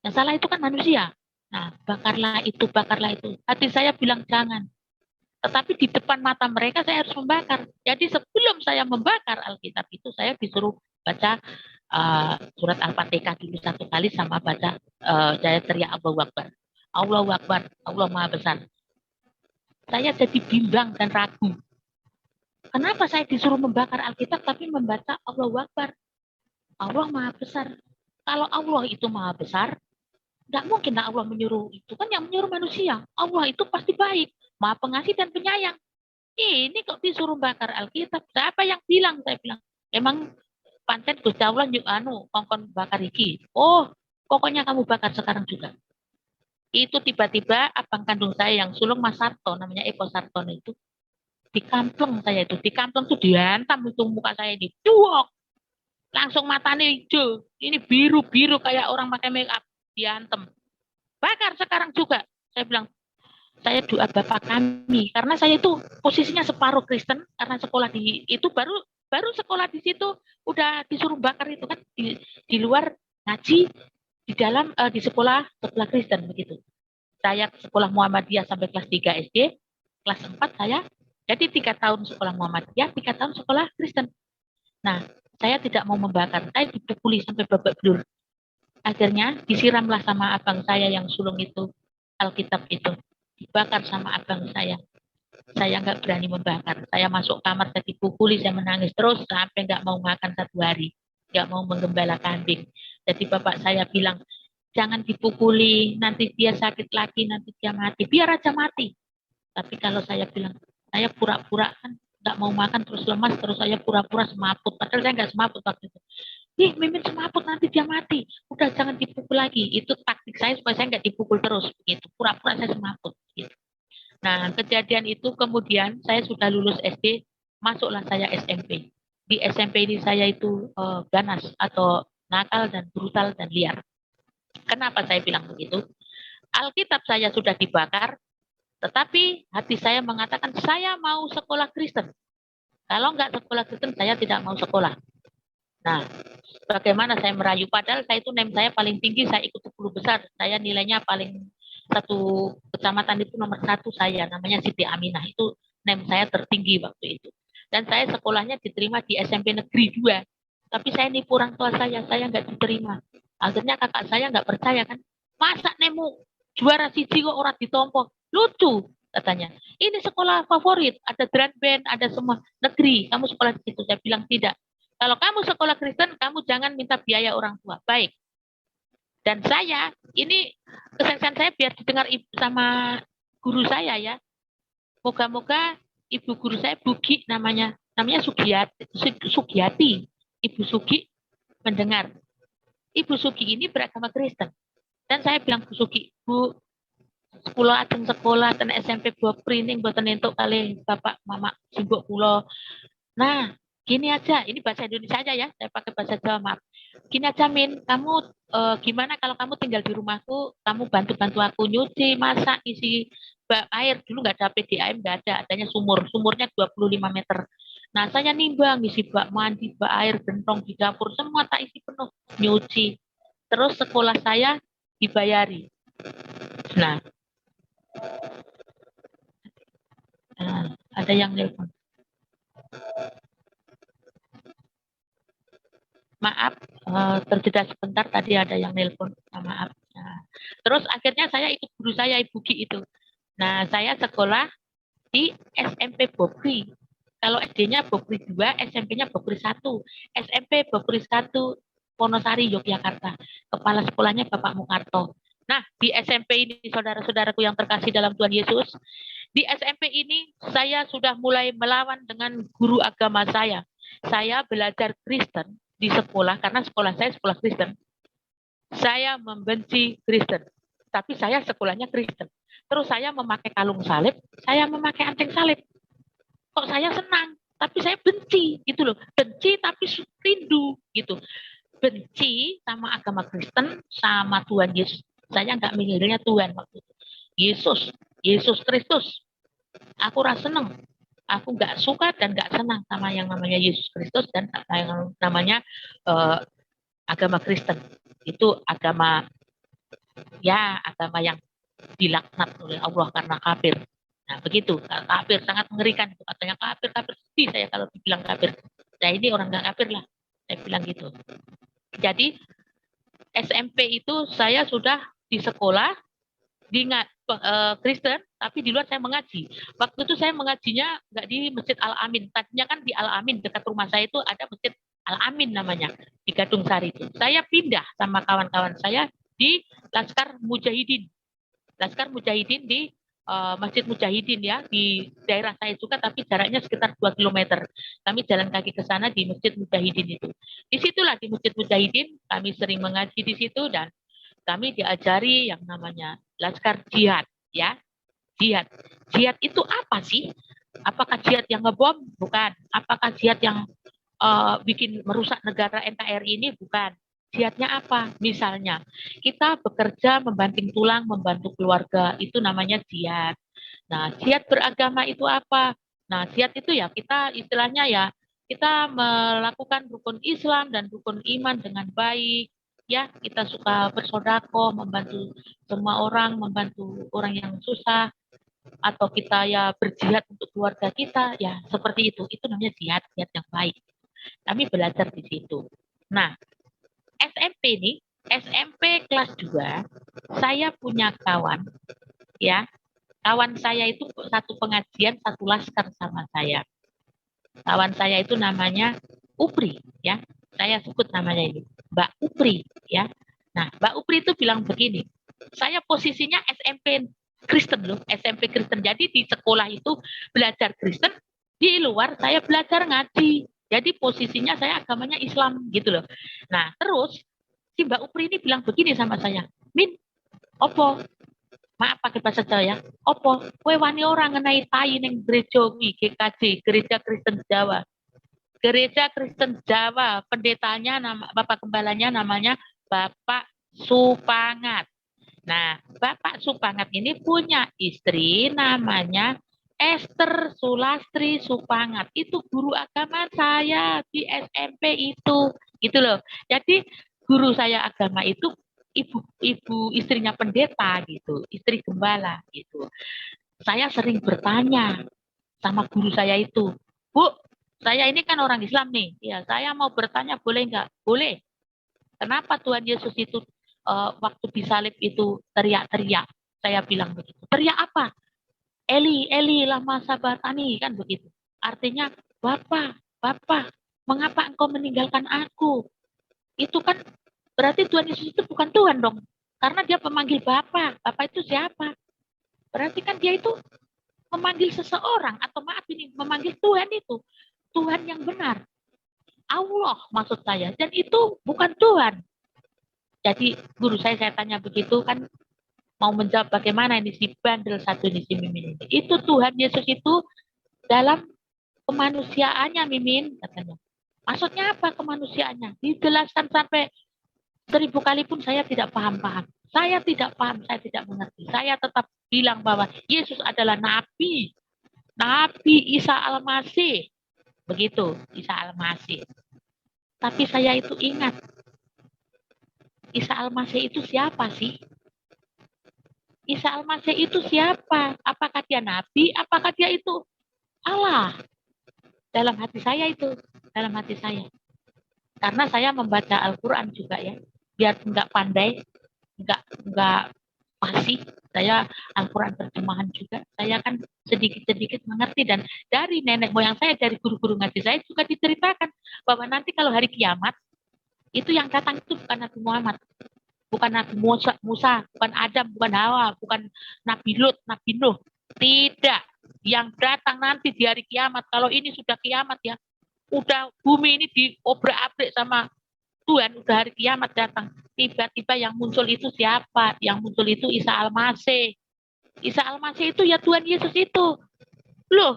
Yang salah itu kan manusia. Nah, bakarlah itu, bakarlah itu. Hati saya bilang jangan. Tetapi di depan mata mereka saya harus membakar. Jadi sebelum saya membakar Alkitab itu, saya disuruh baca surat Al-Fatihah dulu 1 kali sama baca saya teriak Allahu Akbar. Allahu Akbar, Allah Maha Besar. Saya jadi bimbang dan ragu. Kenapa saya disuruh membakar Alkitab tapi membaca Allahu Akbar? Allah Maha Besar. Kalau Allah itu Maha Besar, nggak mungkin Allah menyuruh itu. Kan yang menyuruh manusia. Allah itu pasti baik, Maha Pengasih dan Penyayang. Ini kok disuruh bakar Alkitab? Siapa yang bilang? Saya bilang, emang pancen Gusti Allah nyuk kongkon bakar iki. Oh, pokoknya kamu bakar sekarang juga. Itu tiba-tiba abang kandung saya yang sulung Mas Sarto, namanya Eko Sartono itu, dikampleng saya itu. Dikampleng tuh dihantam itu muka saya ini. Duok! Langsung matanya hijau. Ini biru-biru kayak orang pakai make up. Dihantam. Bakar sekarang juga. Saya bilang, saya doa Bapak kami. Karena saya itu posisinya separuh Kristen. Karena sekolah di itu baru sekolah di situ udah disuruh bakar itu kan di luar ngaji, di dalam di sekolah Kristen begitu. Saya sekolah Muhammadiyah sampai kelas 3 SD, kelas 4 saya jadi 3 tahun sekolah Muhammadiyah, 3 tahun sekolah Kristen. Nah, saya tidak mau membakar, saya dipukuli sampai babak belur. Akhirnya disiramlah sama abang saya yang sulung itu Alkitab itu, dibakar sama abang saya. Saya nggak berani membakar. Saya masuk kamar, saya dipukuli, saya menangis terus sampai nggak mau makan 1 hari, nggak mau menggembala kambing. Jadi bapak saya bilang, jangan dipukuli, nanti dia sakit lagi, nanti dia mati. Biar aja mati. Tapi kalau saya bilang, saya pura-pura kan nggak mau makan, terus lemas, terus saya pura-pura semaput. Padahal saya nggak semaput waktu itu. Ih, Mimin semaput, nanti dia mati. Udah jangan dipukul lagi. Itu taktik saya supaya saya nggak dipukul terus. Begitu. Pura-pura saya semaput. Gitu. Nah, kejadian itu kemudian saya sudah lulus SD, masuklah saya SMP. Di SMP ini saya itu ganas atau nakal dan brutal dan liar. Kenapa saya bilang begitu? Alkitab saya sudah dibakar, tetapi hati saya mengatakan saya mau sekolah Kristen. Kalau nggak sekolah Kristen, saya tidak mau sekolah. Nah, bagaimana saya merayu? Padahal saya itu NEM saya paling tinggi, saya ikut 10 besar. Saya nilainya paling satu kecamatan itu nomor 1 saya, namanya Siti Aminah. Itu NEM saya tertinggi waktu itu. Dan saya sekolahnya diterima di SMP Negeri 2. Tapi saya nipu orang tua saya nggak diterima. Akhirnya kakak saya nggak percaya kan. Masa nemu juara siji kok orang ditompo? Lucu katanya. Ini sekolah favorit, ada drum band, ada semua negeri. Kamu sekolah di situ? Saya bilang tidak. Kalau kamu sekolah Kristen, kamu jangan minta biaya orang tua. Baik. Dan saya, ini kesaksian saya biar didengar sama guru saya ya. Moga-moga ibu guru saya Bugi namanya Sugiyati. Ibu Sugi mendengar. Ibu Sugi ini beragama Kristen. Dan saya bilang Bu Sugi, Bu, sekolah ajeng sekolah dan SMP buat printing buat nentuk kali bapak mama sibuk pulau. Nah, Gini aja, ini bahasa Indonesia aja ya, saya pakai bahasa Jawa, maaf. Gini aja, Min, kamu gimana kalau kamu tinggal di rumahku, kamu bantu-bantu aku nyuci, masak, isi bak air. Dulu nggak ada PDAM, nggak ada, adanya sumur. Sumurnya 25 meter. Nah, saya nimbang, isi bak mandi, bak air, gentong di dapur, semua tak isi penuh, nyuci. Terus sekolah saya dibayari. Nah, ada yang nelpon. Maaf, terjeda sebentar, tadi ada yang nelpon. Maaf. Nah, terus akhirnya saya ikut guru saya, Ibu Gi itu. Nah, saya sekolah di SMP Bogri. Kalau SD-nya Bogri 2, SMP-nya Bogri 1. SMP Bogri 1, Wonosari, Yogyakarta. Kepala sekolahnya Bapak Mukarto. Nah, di SMP ini, saudara-saudaraku yang terkasih dalam Tuhan Yesus, di SMP ini saya sudah mulai melawan dengan guru agama saya. Saya belajar Kristen di sekolah, karena sekolah saya sekolah Kristen. Saya membenci Kristen, tapi saya sekolahnya Kristen. Terus saya memakai kalung salib, saya memakai anting salib. Kok saya senang, tapi saya benci gitu loh. Benci tapi rindu gitu. Benci sama agama Kristen, sama Tuhan Yesus. Saya nggak mikirnya Tuhan waktu itu. Yesus, Yesus Kristus. Aku rasa seneng. Aku nggak suka dan nggak senang sama yang namanya Yesus Kristus dan yang namanya uh, agama Kristen. Itu agama, ya, agama yang dilaknat oleh Allah karena kafir. Nah, begitu. Kafir sangat mengerikan. Katanya kafir, kafir. Sedih saya kalau dibilang kafir. Nah, ini orang nggak kafir lah. Saya bilang gitu. Jadi, SMP itu saya sudah di sekolah, di Kristen, tapi di luar saya mengaji. Waktu itu saya mengajinya nggak di Masjid Al-Amin. Tadinya kan di Al-Amin, dekat rumah saya itu ada Masjid Al-Amin namanya, di Gadung Sari itu. Saya pindah sama kawan-kawan saya di Laskar Mujahidin. Laskar Mujahidin di Masjid Mujahidin ya, di daerah saya juga, tapi jaraknya sekitar 2 kilometer. Kami jalan kaki ke sana di Masjid Mujahidin itu. Disitulah di Masjid Mujahidin, kami sering mengaji di situ dan kami diajari yang namanya Laskar Jihad ya. Jihad. Jihad itu apa sih? Apakah jihad yang ngebom? Bukan. Apakah jihad yang bikin merusak negara NKRI ini? Bukan. Jihadnya apa? Misalnya, kita bekerja membanting tulang, membantu keluarga, itu namanya jihad. Nah, jihad beragama itu apa? Nah, jihad itu ya kita istilahnya ya, kita melakukan rukun Islam dan rukun iman dengan baik. Ya, kita suka bersedekah, membantu semua orang, membantu orang yang susah, atau kita ya berjihad untuk keluarga kita, ya seperti itu. Itu namanya jihad, jihad yang baik. Kami belajar di situ. Nah, SMP nih, SMP kelas 2, saya punya kawan, ya. Kawan saya itu satu pengajian, satu laskar sama saya. Kawan saya itu namanya Upri, ya. Saya sebut namanya ini, Mbak Upri, ya. Nah, Mbak Upri itu bilang begini, saya posisinya SMP Kristen loh, SMP Kristen. Jadi di sekolah itu belajar Kristen, di luar saya belajar ngaji. Jadi posisinya saya agamanya Islam gitu loh. Nah, terus si Mbak Upri ini bilang begini sama saya, Min, opo, maaf pakai bahasa Jawa ya, opo, kue wani orang ngenai tai neng gereja GKJ, Gereja Kristen Jawa. Gereja Kristen Jawa, pendetanya nama Bapak Gembalanya namanya Bapak Supangat. Nah, Bapak Supangat ini punya istri namanya Esther Sulastri Supangat. Itu guru agama saya di SMP itu. Gitu loh. Jadi guru saya agama itu ibu istrinya pendeta gitu, istri gembala gitu. Saya sering bertanya sama guru saya itu, Bu, saya ini kan orang Islam nih, ya saya mau bertanya boleh nggak? Boleh. Kenapa Tuhan Yesus itu waktu disalib itu teriak-teriak? Saya bilang begitu. Teriak apa? Eli, Eli, lama sabatani, kan begitu. Artinya, Bapak, Bapak, mengapa engkau meninggalkan aku? Itu kan berarti Tuhan Yesus itu bukan Tuhan dong. Karena dia pemanggil Bapak. Bapak itu siapa? Berarti kan dia itu memanggil seseorang, atau maaf ini, memanggil Tuhan itu. Tuhan yang benar. Allah maksud saya. Dan itu bukan Tuhan. Jadi guru saya tanya begitu kan, mau menjawab bagaimana ini si bandel satu ini, si Mimin ini. Itu Tuhan Yesus itu dalam kemanusiaannya, Mimin, katanya. Maksudnya apa kemanusiaannya? Dijelaskan sampai 1000 kali pun saya tidak paham-paham. Saya tidak paham, saya tidak mengerti. Saya tetap bilang bahwa Yesus adalah Nabi. Nabi Isa Al-Masih. Begitu, Isa Al-Masih. Tapi saya itu ingat, Isa Al-Masih itu siapa sih? Isa Al-Masih itu siapa? Apakah dia Nabi? Apakah dia itu Allah? Dalam hati saya itu, dalam hati saya. Karena saya membaca Al-Quran juga ya. Biar nggak pandai, nggak fasih, saya Al-Quran terjemahan juga. Saya kan sedikit-sedikit mengerti. Dan dari nenek moyang saya, dari guru-guru ngaji saya juga diceritakan bahwa nanti kalau hari kiamat, itu yang datang itu bukan Nabi Muhammad, bukan Nabi Musa, bukan Adam, bukan Hawa, bukan Nabi Lut, Nabi Nuh. Tidak. Yang datang nanti di hari kiamat, kalau ini sudah kiamat ya, udah bumi ini diobrak-abrik sama Tuhan, udah hari kiamat datang. Tiba-tiba yang muncul itu siapa? Yang muncul itu Isa Al-Masih. Isa Al-Masih itu ya Tuhan Yesus itu. Loh,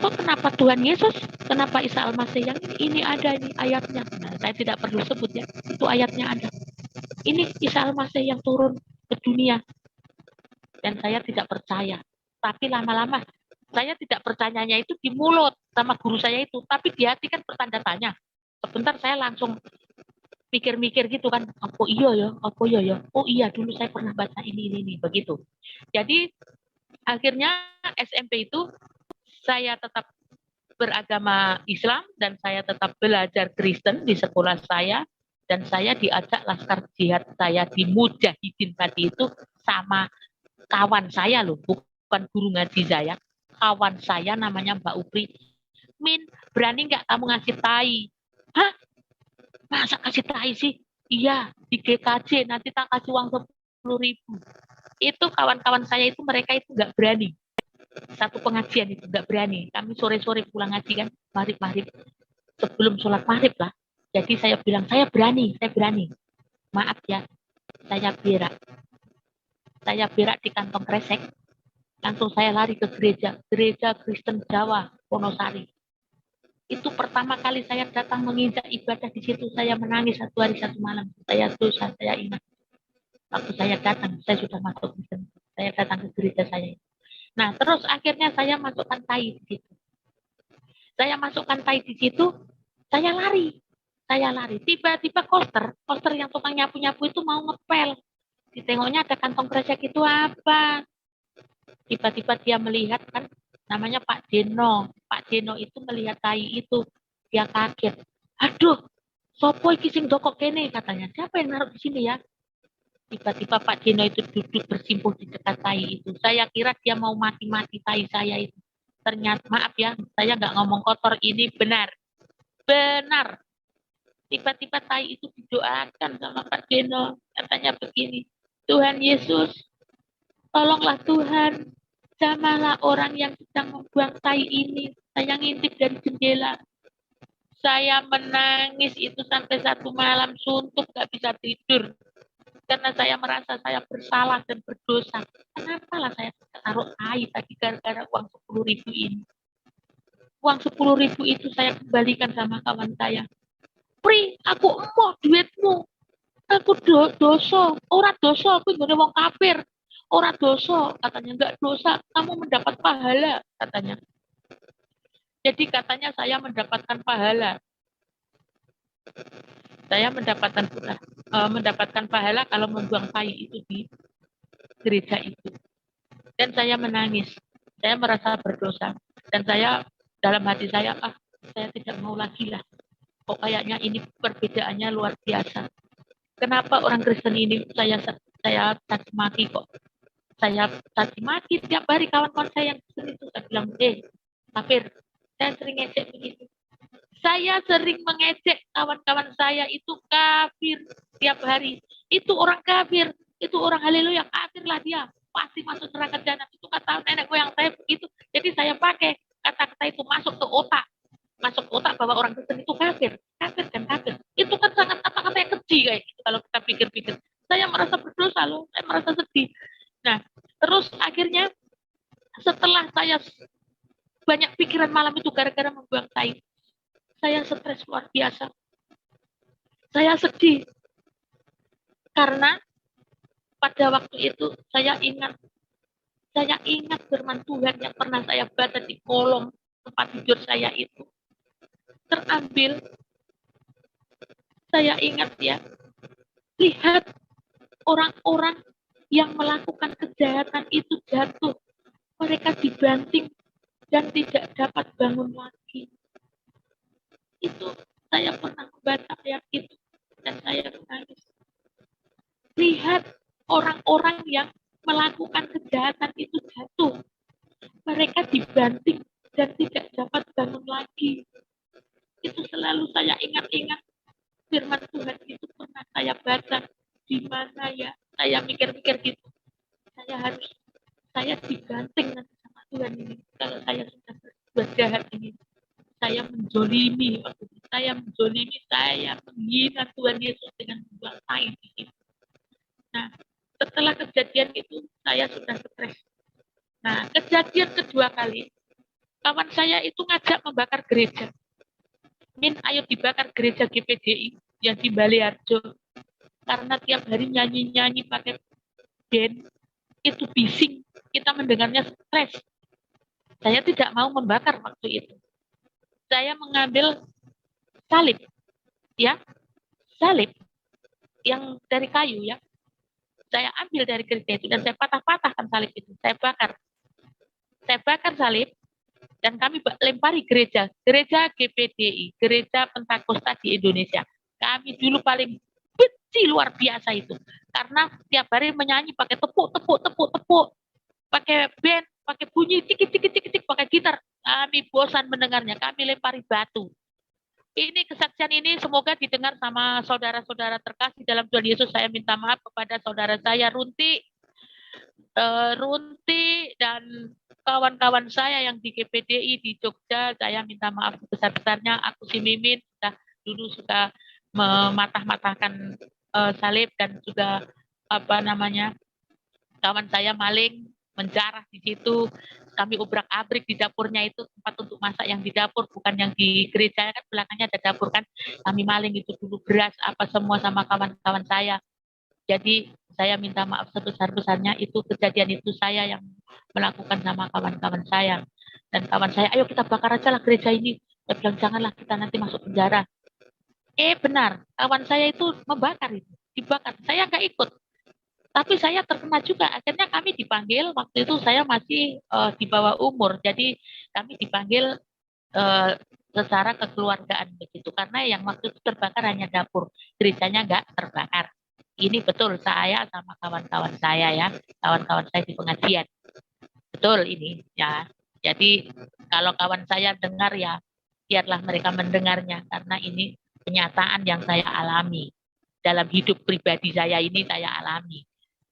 kok kenapa Tuhan Yesus? Kenapa Isa Al-Masih? Yang ini ada ini ayatnya. Nah, saya tidak perlu sebut ya. Itu ayatnya ada. Ini Isa Al-Masih yang turun ke dunia. Dan saya tidak percaya. Tapi lama-lama saya tidak percayanya itu di mulut sama guru saya itu. Tapi di hati kan bertanda tanya. Sebentar saya langsung mikir-mikir gitu kan. Apa iya ya? Apa iya ya? Oh iya, dulu saya pernah baca ini. Begitu. Jadi akhirnya SMP itu saya tetap beragama Islam dan saya tetap belajar Kristen di sekolah saya. Dan saya diajak laskar jihad saya di Mujahidin tadi itu sama kawan saya loh, bukan guru ngaji saya. Kawan saya namanya Mbak Upri. Min, berani nggak kamu ngasih tai? Hah? Masa kasih tai sih? Iya, di GKJ nanti tak kasih uang 10.000. Itu kawan-kawan saya itu mereka itu nggak berani. Satu pengajian itu nggak berani. Kami sore-sore pulang ngaji kan, maghrib. Sebelum sholat maghrib lah. Jadi saya bilang, saya berani. Maaf ya, saya berak. Saya berak di kantong kresek. Langsung saya lari ke gereja Kristen Jawa, Wonosari. Itu pertama kali saya datang menginjak ibadah di situ, saya menangis 1 hari 1 malam. Saya ingat. Waktu saya datang, saya sudah masuk Kristen. Saya datang ke gereja saya. Nah, terus akhirnya saya masukkan tai di situ. Saya masukkan tai di situ, saya lari. Tiba-tiba koster yang tukang nyapu-nyapu itu mau ngepel. Ditengoknya ada kantong kresek itu apa? Tiba-tiba dia melihat kan, namanya Pak Deno. Pak Deno itu melihat tai itu. Dia kaget. Aduh, sopo iki sing dokok kene katanya. Siapa yang naruh di sini ya? Tiba-tiba Pak Deno itu duduk bersimpuh di dekat tai itu. Saya kira dia mau mati-mati tai saya itu. Ternyata, maaf ya, saya nggak ngomong kotor, ini benar. Benar. Tiba-tiba tai itu didoakan sama Pak Deno. Katanya begini, Tuhan Yesus, tolonglah Tuhan, jamalah orang yang sedang membuang tai ini. Saya ngintip dari jendela. Saya menangis itu sampai 1 malam suntuk, gak bisa tidur. Karena saya merasa saya bersalah dan berdosa. Kenapa lah saya taruh tai tadi gara-gara uang 10.000 ini. Uang 10.000 itu saya kembalikan sama kawan saya. Pri, aku emoh duitmu. Aku dosa. Ora dosa, aku jadi wong kafir. Ora dosa, katanya. Enggak dosa, kamu mendapat pahala, katanya. Jadi katanya saya mendapatkan pahala. Saya mendapatkan pahala kalau membuang tai itu di gereja itu. Dan saya menangis. Saya merasa berdosa. Dan saya dalam hati saya, saya tidak mau lagi lah. Kok kayaknya ini perbedaannya luar biasa. Kenapa orang Kristen ini saya caci maki kok? Saya caci maki tiap hari kawan-kawan saya yang Kristen itu. Saya bilang, kafir. Saya sering ngecek begitu. Saya sering mengejek kawan-kawan saya itu kafir tiap hari. Itu orang kafir. Itu orang haleluya. Kafir lah dia. Pasti masuk neraka jahanam. Itu kata nenek moyang saya begitu. Jadi saya pakai kata-kata itu masuk ke otak. Masuk otak bahwa orang Kristen itu kafir. Kafir. Itu kan sangat kata-kata yang keji kayak gitu kalau kita pikir-pikir. Saya merasa berdosa loh. Saya merasa sedih. Nah, terus akhirnya setelah saya banyak kepikiran malam itu gara-gara membuang tai. Saya stres luar biasa. Saya sedih. Karena pada waktu itu saya ingat firman Tuhan yang pernah saya baca di kolong tempat tidur saya itu. Terambil, saya ingat ya, lihat orang-orang yang melakukan kejahatan itu jatuh. Mereka dibanting dan tidak dapat bangun lagi. Itu saya pernah membaca ayat itu dan saya menangis. Lihat orang-orang yang melakukan kejahatan itu jatuh. Mereka dibanting dan tidak dapat bangun lagi. Itu selalu saya ingat-ingat firman Tuhan itu pernah saya baca. Di mana ya? Saya mikir-mikir gitu. Saya dibanting nanti sama Tuhan ini. Kalau saya sudah berbuat jahat ini. Saya menjolimi waktu itu. Saya menghina Tuhan Yesus dengan membuang tai di situ. Nah, setelah kejadian itu, saya sudah stres. Nah, kejadian kedua kali, kawan saya itu ngajak membakar gereja. Min, ayo dibakar gereja GPDI yang di Balearjo. Karena tiap hari nyanyi-nyanyi pakai band, itu bising. Kita mendengarnya stres. Saya tidak mau membakar waktu itu. Saya mengambil salib, ya, salib yang dari kayu, ya. Saya ambil dari gereja itu dan saya patah-patahkan salib itu. Saya bakar salib dan kami lempari gereja GPDI, gereja Pentakosta di Indonesia. Kami dulu paling benci luar biasa itu, karena tiap hari menyanyi pakai tepuk, pakai band, pakai bunyi cik, pakai gitar. Kami bosan mendengarnya, kami lempari batu. Ini kesaksian ini semoga didengar sama saudara-saudara terkasih dalam Tuhan Yesus. Saya minta maaf kepada saudara saya Runti dan kawan-kawan saya yang di GPDI di Jogja. Saya minta maaf sebesar-besarnya. Aku si Mimin dulu suka mematah-matahkan salib dan juga kawan saya maling menjarah di situ. Kami obrak-abrik di dapurnya, itu tempat untuk masak yang di dapur, bukan yang di gereja, kan belakangnya ada dapur kan. Kami maling itu dulu beras apa semua sama kawan-kawan saya. Jadi saya minta maaf sebesar-besarnya, itu kejadian itu saya yang melakukan sama kawan-kawan saya. Dan kawan saya, ayo kita bakar aja lah gereja ini. Saya bilang, janganlah kita nanti masuk penjara. Benar, kawan saya itu membakar itu, dibakar. Saya nggak ikut. Tapi saya terkena juga. Akhirnya kami dipanggil. Waktu itu saya masih di bawah umur. Jadi kami dipanggil secara kekeluargaan begitu. Karena yang waktu itu terbakar hanya dapur. Gerejanya nggak terbakar. Ini betul saya sama kawan-kawan saya ya. Kawan-kawan saya di pengajian. Betul ini ya. Jadi kalau kawan saya dengar ya, biarlah mereka mendengarnya. Karena ini kenyataan yang saya alami. Dalam hidup pribadi saya ini saya alami.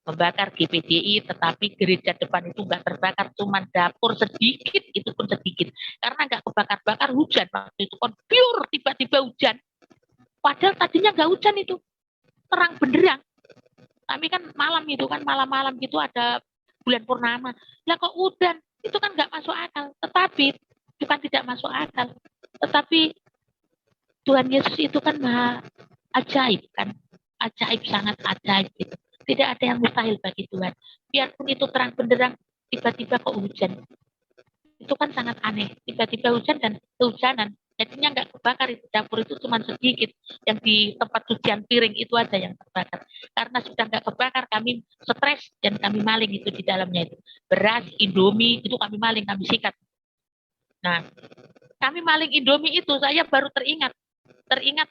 Membakar GPDI, tetapi gereja depan itu nggak terbakar, cuma dapur sedikit, itu pun sedikit. Karena nggak kebakar-bakar, hujan. Waktu itu kan pure, tiba-tiba hujan. Padahal tadinya nggak hujan itu, terang benderang. Tapi kan malam itu kan, malam-malam gitu ada bulan purnama. Lah kok hujan, itu kan nggak masuk akal. Tetapi, bukan tidak masuk akal, tetapi Tuhan Yesus itu kan maha ajaib kan. Ajaib, sangat ajaib gitu. Tidak ada yang mustahil bagi Tuhan. Biarpun itu terang benderang, tiba-tiba kok hujan. Itu kan sangat aneh. Tiba-tiba hujan dan kehujanan. Jadinya nggak kebakar itu dapur itu cuma sedikit. Yang di tempat cucian piring itu aja yang terbakar. Karena sudah nggak kebakar, kami stres dan kami maling itu di dalamnya itu. Beras, Indomie, itu kami maling, kami sikat. Nah, kami maling Indomie itu, saya baru teringat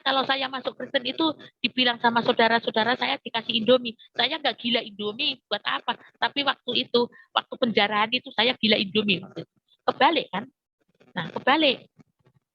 kalau saya masuk Kristen itu dibilang sama saudara-saudara saya dikasih Indomie. Saya nggak gila Indomie, buat apa? Tapi waktu penjarahan itu saya gila Indomie. Kebalik kan? Nah, kebalik.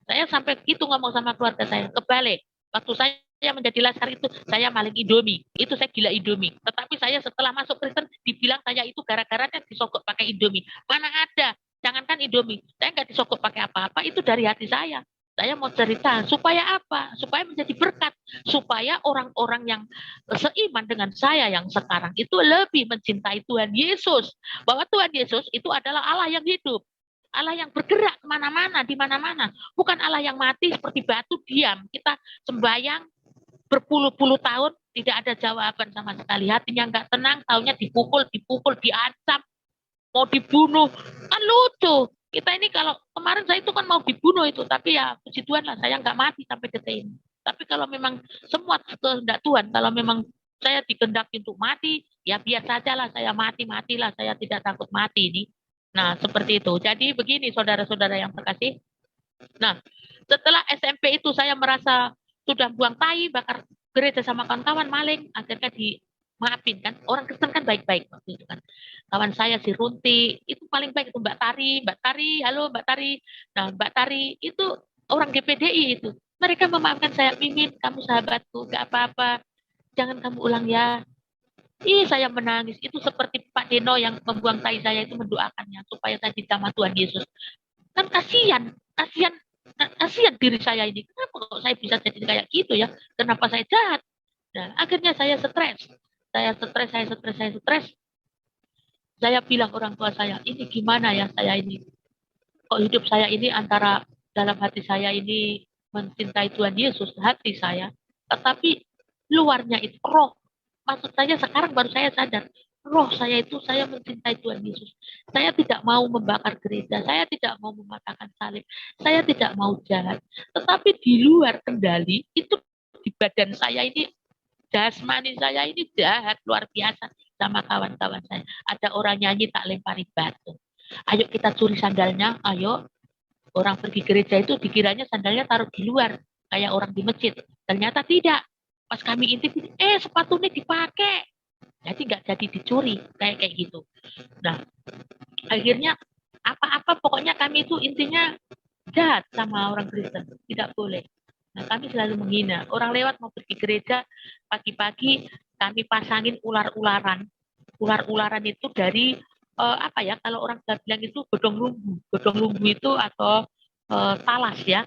Saya sampai gitu ngomong sama keluarga saya, kebalik. Waktu saya menjadi laskar itu, saya maling Indomie. Itu saya gila Indomie. Tetapi saya setelah masuk Kristen, dibilang saya itu gara-garanya disogok pakai Indomie. Mana ada? Jangankan Indomie, saya nggak disogok pakai apa-apa, itu dari hati saya. Saya mau cerita, supaya apa? Supaya menjadi berkat. Supaya orang-orang yang seiman dengan saya yang sekarang itu lebih mencintai Tuhan Yesus. Bahwa Tuhan Yesus itu adalah Allah yang hidup. Allah yang bergerak kemana-mana, di mana-mana. Bukan Allah yang mati seperti batu diam. Kita sembahyang berpuluh-puluh tahun tidak ada jawaban sama sekali. Hatinya nggak tenang, taunya dipukul, diancam, mau dibunuh. Kan lucu. Kita ini kalau kemarin saya itu kan mau dibunuh itu, tapi ya puji Tuhan lah saya nggak mati sampai detik ini. Tapi kalau memang semua kehendak Tuhan, kalau memang saya dikehendaki untuk mati, ya biar saja lah saya matilah, saya tidak takut mati ini. Nah, seperti itu. Jadi begini saudara-saudara yang terkasih. Nah, setelah SMP itu saya merasa sudah buang tai, bakar gereja sama kawan-kawan maling, akhirnya dimaafin kan. Orang Kristen kan baik-baik waktu itu kan. Kawan saya si Runti, itu paling baik itu Mbak Tari, halo Mbak Tari. Nah, Mbak Tari itu orang GPDI itu. Mereka memaafkan saya, Mimin, kamu sahabatku, gak apa-apa. Jangan kamu ulang ya. Ih, saya menangis. Itu seperti Pak Deno yang membuang tai saya itu mendoakannya supaya saya dijamah Tuhan Yesus. Kan kasihan diri saya ini. Kenapa kok saya bisa jadi kayak gitu ya? Kenapa saya jahat? Nah, akhirnya saya stres. Saya stres. Saya bilang orang tua saya, ini gimana ya saya ini? Kok hidup saya ini antara dalam hati saya ini mencintai Tuhan Yesus, hati saya, tetapi luarnya itu roh. Maksud saya sekarang baru saya sadar, roh saya itu saya mencintai Tuhan Yesus. Saya tidak mau membakar gereja, saya tidak mau mematahkan salib, saya tidak mau jahat. Tetapi di luar kendali, itu di badan saya ini, jasmani saya ini jahat luar biasa sama kawan-kawan saya. Ada orang nyanyi tak lempari batu. Ayo kita curi sandalnya, ayo. Orang pergi gereja itu dikiranya sandalnya taruh di luar, kayak orang di masjid. Ternyata tidak. Pas kami intip, sepatunya dipakai. Jadi nggak jadi dicuri, kayak gitu. Nah, akhirnya apa-apa pokoknya kami itu intinya jahat sama orang Kristen. Tidak boleh. Nah, kami selalu menghina. Orang lewat mau pergi gereja, pagi-pagi kami pasangin ular-ularan. Ular-ularan itu dari apa ya? Kalau orang bilang itu godong lumbu. Godong lumbu itu atau talas ya.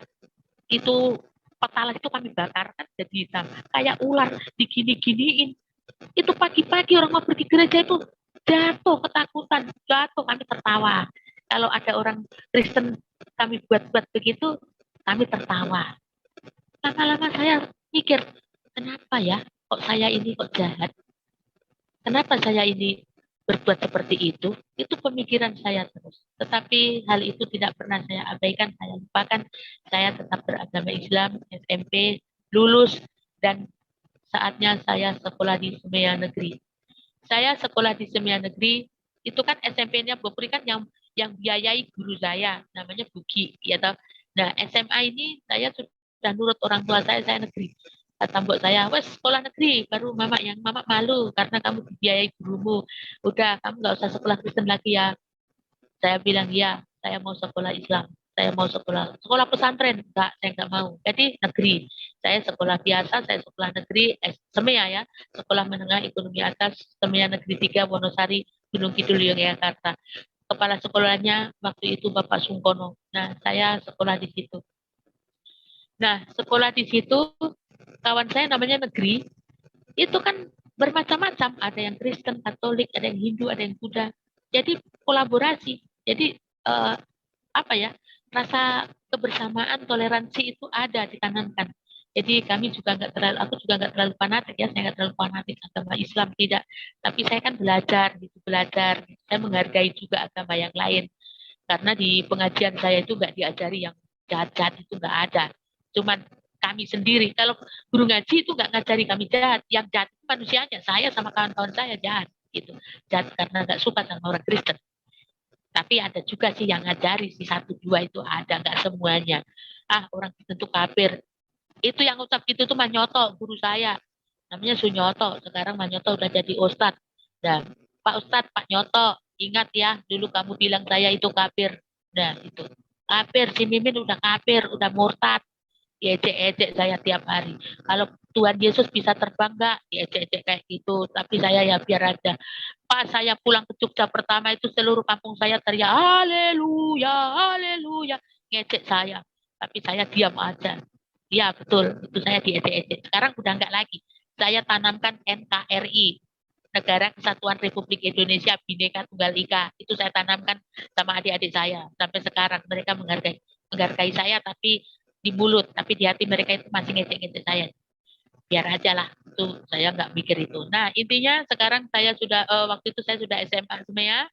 Itu petalas itu kami bakar kan jadi hitam. Kayak ular digini-giniin. Itu pagi-pagi orang mau pergi gereja itu jatuh ketakutan, jatuh kami tertawa. Kalau ada orang Kristen kami buat-buat begitu, kami tertawa. Lama-lama saya mikir, kenapa ya kok saya ini kok jahat? Kenapa saya ini berbuat seperti itu? Itu pemikiran saya terus. Tetapi hal itu tidak pernah saya abaikan, saya lupakan. Saya tetap beragama Islam, SMP, lulus, dan saatnya saya sekolah di Semea Negeri. Saya sekolah di Semea Negeri, itu kan SMP-nya Bopri kan yang biayai guru saya, namanya Bugi. Ya, nah, SMA ini saya sudah nurut orang tua saya negeri. Kata mbok saya, wes sekolah negeri, baru mama malu karena kamu dibiayai gurumu. Udah, kamu nggak usah sekolah Kristen lagi ya. Saya bilang, ya, saya mau sekolah Islam. Saya mau sekolah pesantren. Enggak, saya enggak mau. Jadi negeri. Saya sekolah biasa, saya sekolah negeri, SEMEA ya. Sekolah Menengah Ekonomi Atas, SEMEA Negeri 3, Wonosari, Gunung Kidul, Yogyakarta. Kepala sekolahnya waktu itu Bapak Sungkono. Nah, saya sekolah di situ. Nah, sekolah di situ, kawan saya namanya negeri, itu kan bermacam-macam. Ada yang Kristen, Katolik, ada yang Hindu, ada yang Buddha. Jadi kolaborasi. Jadi apa ya, rasa kebersamaan, toleransi itu ada ditanamkan. Jadi aku juga nggak terlalu fanatik ya, saya nggak terlalu fanatik agama Islam tidak. Tapi saya kan belajar. Saya menghargai juga agama yang lain. Karena di pengajian saya itu nggak diajari yang jahat-jahat itu nggak ada. Cuman kami sendiri. Kalau guru ngaji itu nggak ngajari kami jahat. Yang jahat itu manusianya. Saya sama kawan-kawan saya jahat. Gitu. Jahat karena nggak suka sama orang Kristen. Tapi ada juga sih yang ngajari, si satu dua itu ada, nggak semuanya. Ah, orang itu kafir. Itu yang ucap itu tuh Manyoto, guru saya. Namanya Sunyoto. Sekarang Manyoto udah jadi Ustadz. Nah, Pak Ustadz, Pak Nyoto, ingat ya, dulu kamu bilang saya itu kafir. Nah, itu. Kafir, si Mimin udah kafir, udah murtad. Diejek-ejek saya tiap hari. Kalau Tuhan Yesus bisa terbang nggak? Diejek-ejek kayak gitu. Tapi saya ya biar aja. Pas saya pulang ke Jogja pertama itu seluruh kampung saya teriak, haleluya, haleluya. Ngejek saya. Tapi saya diam aja. Ya betul, itu saya diejek-ejek. Sekarang udah nggak lagi. Saya tanamkan NKRI. Negara Kesatuan Republik Indonesia Bhinneka Tunggal Ika. Itu saya tanamkan sama adik-adik saya. Sampai sekarang mereka menghargai saya, tapi di mulut, tapi di hati mereka itu masih ngecek-ngecek saya. Biar aja lah, itu saya nggak mikir itu. Nah, intinya sekarang saya sudah, waktu itu saya sudah SMA Semea,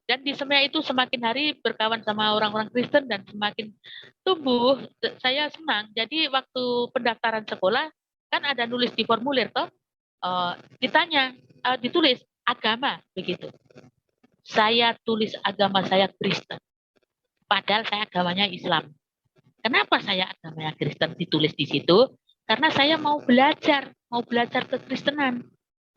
dan di Semea itu semakin hari berkawan sama orang-orang Kristen dan semakin tumbuh. Saya senang. Jadi waktu pendaftaran sekolah, kan ada nulis di formulir toh, ditanya, ditulis agama begitu. Saya tulis agama saya Kristen, padahal saya agamanya Islam. Kenapa saya agamanya Kristen ditulis di situ? Karena saya mau belajar kekristenan.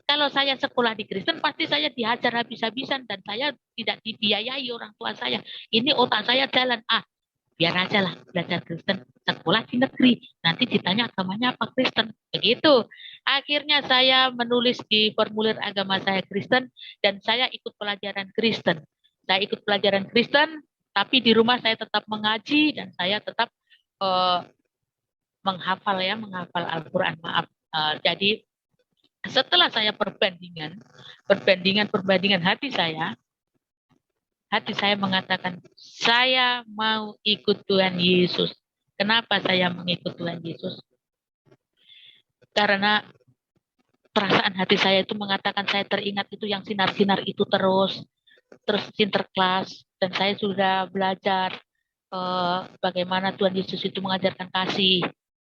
Kalau saya sekolah di Kristen, pasti saya dihajar habis-habisan dan saya tidak dibiayai orang tua saya. Ini otak saya jalan. Biar aja lah belajar Kristen, sekolah di negeri. Nanti ditanya agamanya apa Kristen. Begitu. Akhirnya saya menulis di formulir agama saya Kristen dan saya ikut pelajaran Kristen. Saya ikut pelajaran Kristen, tapi di rumah saya tetap mengaji dan saya tetap uh, menghafal Al-Quran. Maaf. Jadi setelah saya perbandingan hati saya mengatakan, saya mau ikut Tuhan Yesus. Kenapa saya mengikut Tuhan Yesus? Karena perasaan hati saya itu mengatakan, saya teringat itu yang sinar-sinar itu terus sinterklas, dan saya sudah belajar bagaimana Tuhan Yesus itu mengajarkan kasih.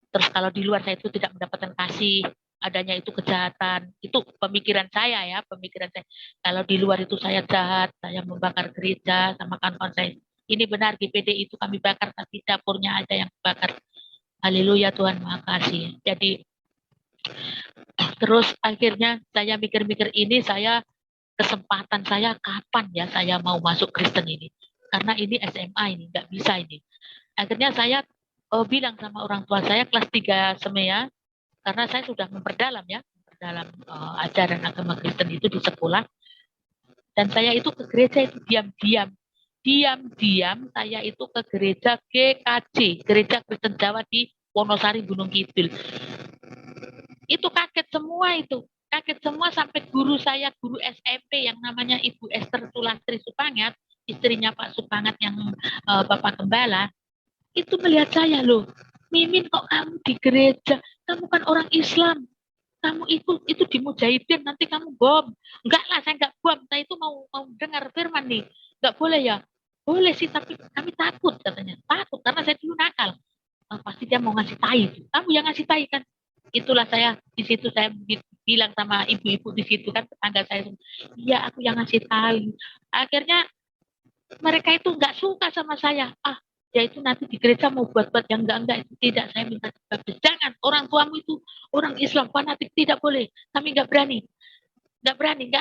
Terus kalau di luar saya itu tidak mendapatkan kasih, adanya itu kejahatan. Itu pemikiran saya. Kalau di luar itu saya jahat, saya membakar gereja sama kawan-kawan saya. Ini benar, GPD itu kami bakar, tapi dapurnya aja yang bakar. Haleluya, Tuhan makasih. Jadi terus akhirnya saya mikir-mikir ini, kesempatan saya kapan ya saya mau masuk Kristen ini. Karena ini SMA ini, nggak bisa ini. Akhirnya saya bilang sama orang tua saya kelas 3 Semea, karena saya sudah memperdalam ajaran agama Kristen itu di sekolah, dan saya itu ke gereja itu diam-diam saya itu ke gereja GKJ, Gereja Kristen Jawa di Wonosari Gunung Kidul. Itu kaget semua sampai guru saya, guru SMP yang namanya Ibu Esther Sulastri Supangat, istrinya Pak Supangat yang Bapak Gembala, itu melihat saya, loh, Mimin kok kamu di gereja, kamu kan orang Islam, kamu itu di Mujahidin, nanti kamu bom. Enggak lah, saya enggak bom, saya itu mau dengar firman nih. Enggak boleh ya? Boleh sih, tapi kami takut katanya. Takut, karena saya dulu nakal. Pasti dia mau ngasih tai. Kamu yang ngasih tai kan? Itulah saya, di situ saya bilang sama ibu-ibu di situ kan, tetangga saya. Iya, aku yang ngasih tai. Akhirnya mereka itu enggak suka sama saya. Ya itu nanti di gereja mau buat-buat yang enggak itu tidak, saya minta dibaptis. Jangan, orang tuamu itu orang Islam fanatik, tidak boleh, kami enggak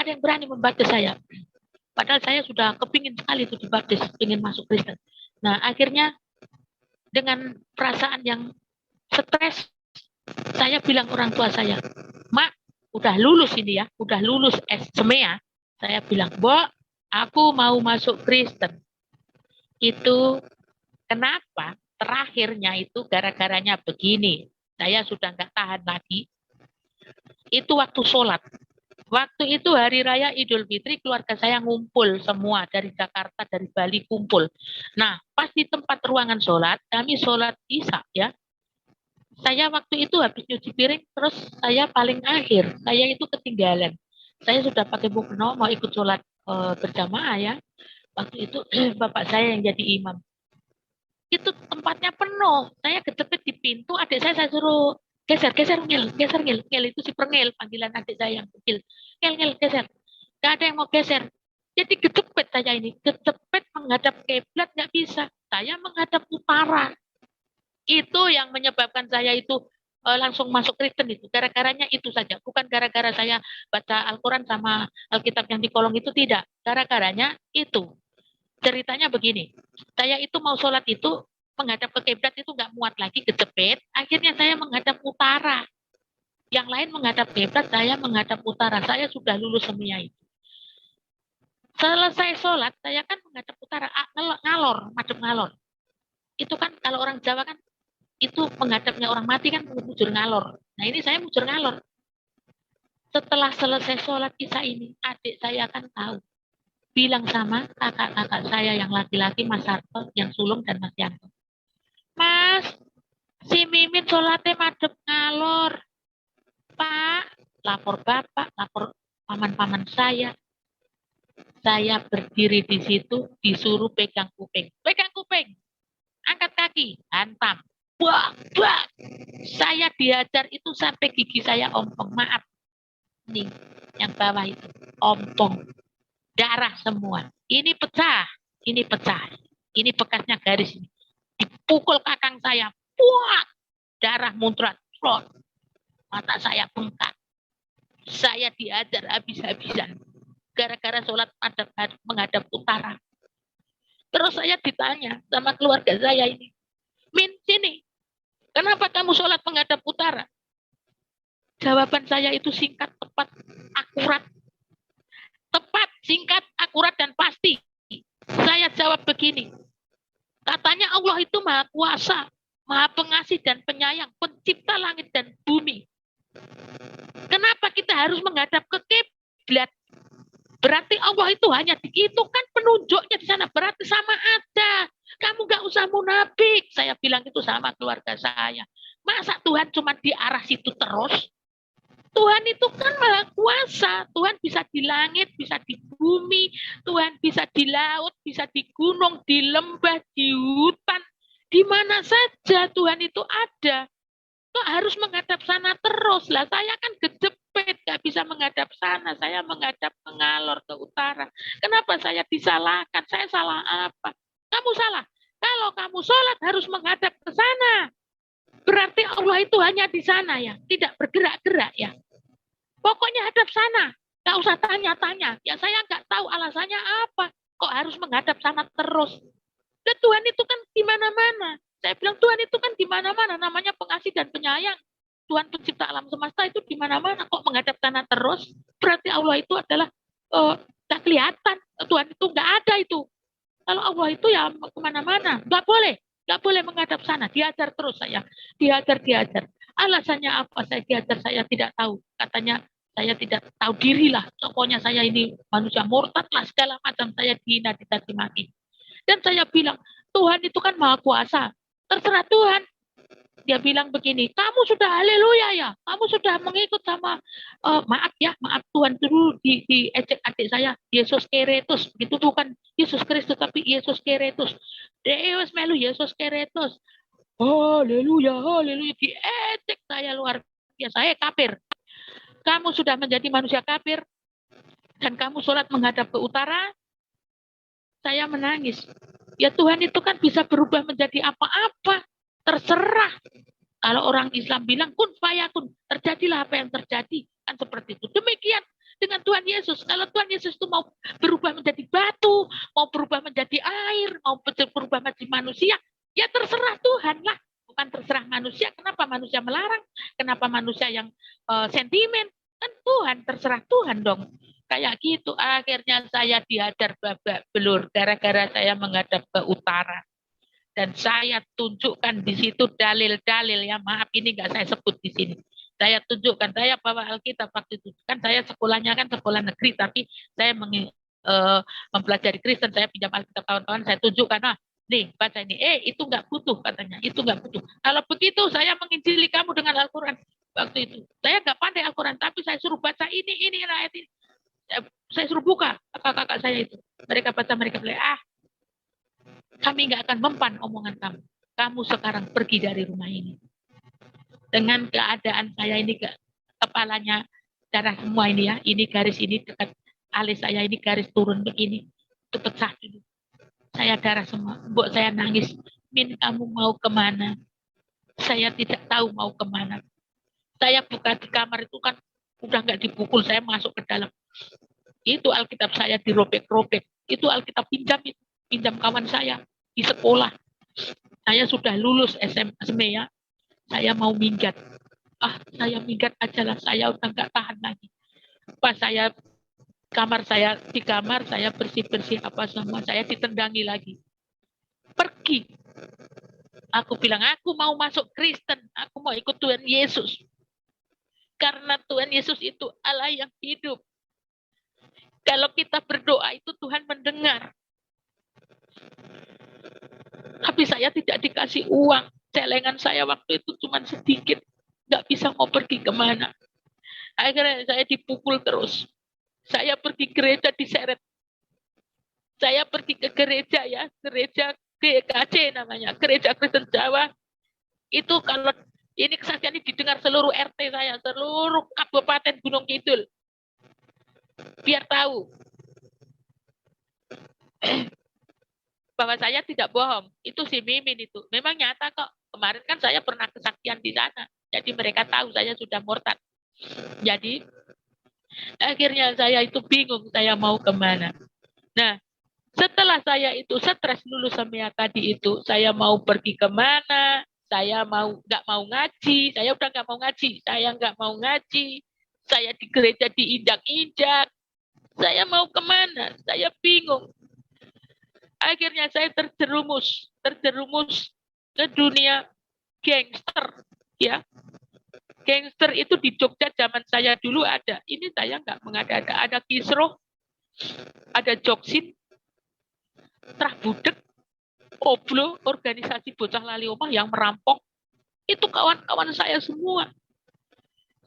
ada yang berani membaptis saya. Padahal saya sudah kepingin sekali itu dibaptis, ingin masuk Kristen. Nah akhirnya dengan perasaan yang stres, saya bilang orang tua saya, Mak, udah lulus ini ya, udah lulus Semea. Saya bilang, Bo, aku mau masuk Kristen. Itu kenapa? Terakhirnya itu gara-garanya begini. Saya sudah nggak tahan lagi. Itu waktu sholat. Waktu itu hari raya Idul Fitri, keluarga saya ngumpul semua dari Jakarta, dari Bali kumpul. Nah, pas di tempat ruangan sholat, kami sholat Isya ya. Saya waktu itu habis nyuci piring, terus saya paling akhir. Saya itu ketinggalan. Saya sudah pakai mukena mau ikut sholat berjamaah ya. Waktu itu bapak saya yang jadi imam. Itu tempatnya penuh. Saya kejepit di pintu, adik saya suruh geser ngel itu si perngel, panggilan adik saya yang kecil. Ngel geser. Gak ada yang mau geser. Jadi kejepit saya ini, kejepit menghadap kiblat nggak bisa. Saya menghadap utara. Itu yang menyebabkan saya itu langsung masuk Kristen itu. Gara-garanya itu saja. Bukan gara-gara saya baca Al-Quran sama Alkitab yang di kolong itu, tidak. Gara-garanya itu. Ceritanya begini, saya itu mau sholat itu menghadap ke kiblat itu nggak muat lagi, kejepit. Akhirnya saya menghadap utara. Yang lain menghadap kiblat, saya menghadap utara. Saya sudah lulus semua itu. Selesai sholat, saya kan menghadap utara, madep ngalor. Itu kan kalau orang Jawa kan, itu menghadapnya orang mati kan mujur ngalor. Nah ini saya mujur ngalor. Setelah selesai sholat isya ini, adik saya akan tahu. Bilang sama kakak-kakak saya yang laki-laki, Mas Harto, yang sulung, dan Mas Yanto. Mas, si Mimin sholatnya madep ngalor. Pak, lapor bapak, lapor paman-paman saya. Saya berdiri di situ, disuruh pegang kuping. Pegang kuping, angkat kaki, hantam. Wah, wah. Saya diajar itu sampai gigi saya ompong. Maaf, nih, yang bawah itu ompong. Darah semua. Ini pecah, ini pecah. Ini bekasnya garis ini. Dipukul kakang saya. Wah, darah muncrat. Mata saya bengkak. Saya diajar habis-habisan. Gara-gara sholat menghadap utara. Terus saya ditanya sama keluarga saya ini. Min, sini. Kenapa kamu sholat menghadap utara? Jawaban saya itu singkat, tepat, akurat. Tepat, singkat, akurat, dan pasti. Saya jawab begini. Katanya Allah itu maha kuasa, maha pengasih dan penyayang, pencipta langit dan bumi. Kenapa kita harus menghadap ke kiblat? Berarti Allah itu hanya itu kan penunjuknya di sana. Berarti sama ada. Kamu gak usah munafik. Saya bilang itu sama keluarga saya. Masa Tuhan cuma di arah situ terus? Tuhan itu kan maha kuasa. Tuhan bisa di langit, bisa di bumi. Tuhan bisa di laut, bisa di gunung, di lembah, di hutan. Di mana saja Tuhan itu ada. Kok harus menghadap sana terus? Lah saya kan kejepit, gak bisa menghadap sana. Saya menghadap mengalor ke utara. Kenapa saya disalahkan? Saya salah apa? Kamu salah. Kalau kamu sholat harus menghadap ke sana. Berarti Allah itu hanya di sana ya. Tidak bergerak-gerak ya. Pokoknya hadap sana. Gak usah tanya-tanya. Ya saya nggak tahu alasannya apa. Kok harus menghadap sana terus? Dan Tuhan itu kan di mana-mana. Saya bilang Tuhan itu kan di mana-mana. Namanya pengasih dan penyayang. Tuhan pencipta alam semesta itu di mana-mana. Kok menghadap sana terus? Berarti Allah itu adalah tak kelihatan. Tuhan itu nggak ada itu. Kalau Allah itu ya kemana-mana. Nggak boleh. Nggak boleh menghadap sana. Diajar terus saya. Diajar. Alasannya apa saya diajar? Saya tidak tahu. Katanya saya tidak tahu diri lah. Pokoknya saya ini manusia murtad lah. Segala macam saya dihina, dicaci maki. Dan saya bilang, Tuhan itu kan maha kuasa. Terserah Tuhan. Dia bilang begini, kamu sudah haleluya ya, kamu sudah mengikut sama, maaf ya, maaf Tuhan dulu di ejek adik saya, Yesus Keretus, itu bukan Yesus Kristus, tapi Yesus Keretus. Deus melu Yesus Keretus. Haleluya, haleluya, di ejek saya luar biasa, saya kafir. Kamu sudah menjadi manusia kafir, dan kamu sholat menghadap ke utara, saya menangis. Ya Tuhan itu kan bisa berubah menjadi apa-apa. Terserah. Kalau orang Islam bilang kun fayakun, terjadilah apa yang terjadi. Kan seperti itu. Demikian dengan Tuhan Yesus. Kalau Tuhan Yesus itu mau berubah menjadi batu, mau berubah menjadi air, mau berubah menjadi manusia, ya terserah Tuhan lah. Bukan terserah manusia. Kenapa manusia melarang? Kenapa manusia yang sentimen? Kan Tuhan, terserah Tuhan dong. Kayak gitu. Akhirnya saya dihajar babak belur gara-gara saya menghadap ke utara. Dan saya tunjukkan di situ dalil-dalil ya. Maaf ini nggak saya sebut di sini. Saya tunjukkan, saya bawa Alkitab waktu itu. Kan saya sekolahnya kan sekolah negeri, tapi saya mempelajari Kristen, saya pinjam Alkitab kawan-kawan, saya tunjukkan, nah, nih baca ini, itu nggak butuh katanya, itu nggak butuh. Kalau begitu saya menginjili kamu dengan Al-Quran waktu itu. Saya nggak pandai Al-Quran, tapi saya suruh baca ini ayat ini. Saya suruh buka kakak-kakak saya itu. Mereka baca, mereka bilang, kami nggak akan mempan omongan kamu. Kamu sekarang pergi dari rumah ini. Dengan keadaan saya ini, kepalanya darah semua ini ya, ini garis ini dekat alis saya ini garis turun begini, itu pecah dulu. Saya darah semua, mbok saya nangis. Min, kamu mau kemana? Saya tidak tahu mau kemana. Saya buka di kamar itu kan udah nggak dipukul, saya masuk ke dalam. Itu Alkitab saya dirobek-robek. Itu Alkitab pinjam kawan saya di sekolah. Saya sudah lulus SMA ya. Saya mau minggat. Saya minggat aja lah. Saya udah nggak tahan lagi. Pas saya di kamar saya bersih-bersih apa semua. Saya ditendangi lagi. Pergi. Aku bilang, aku mau masuk Kristen. Aku mau ikut Tuhan Yesus. Karena Tuhan Yesus itu Allah yang hidup. Kalau kita berdoa itu Tuhan mendengar. Tapi saya tidak dikasih uang. Celengan saya waktu itu cuma sedikit. Nggak bisa mau pergi kemana. Akhirnya saya dipukul terus. Saya pergi gereja diseret. Saya pergi ke gereja ya. Gereja GKJ namanya. Gereja Kristen Jawa. Itu kalau ini kesaksian ini didengar seluruh RT saya. Seluruh Kabupaten Gunung Kidul. Biar tahu bahwa saya tidak bohong. Itu si Mimin itu. Memang nyata kok. Kemarin kan saya pernah kesaksian di sana. Jadi mereka tahu saya sudah murtad. Jadi akhirnya saya itu bingung saya mau kemana. Nah, setelah saya itu stres lulus semia tadi itu, saya mau pergi kemana, saya nggak mau ngaji, saya udah nggak mau ngaji, saya nggak mau ngaji, saya di gereja diinjak-injak, saya mau kemana, saya bingung. Akhirnya saya terjerumus ke dunia gangster, ya. Gangster itu di Jogja zaman saya dulu ada. Ini saya nggak mengada-ada. Ada Kisruh, ada Joksin, Trah Budek, Oblo, organisasi bocah lali omah yang merampok. Itu kawan-kawan saya semua.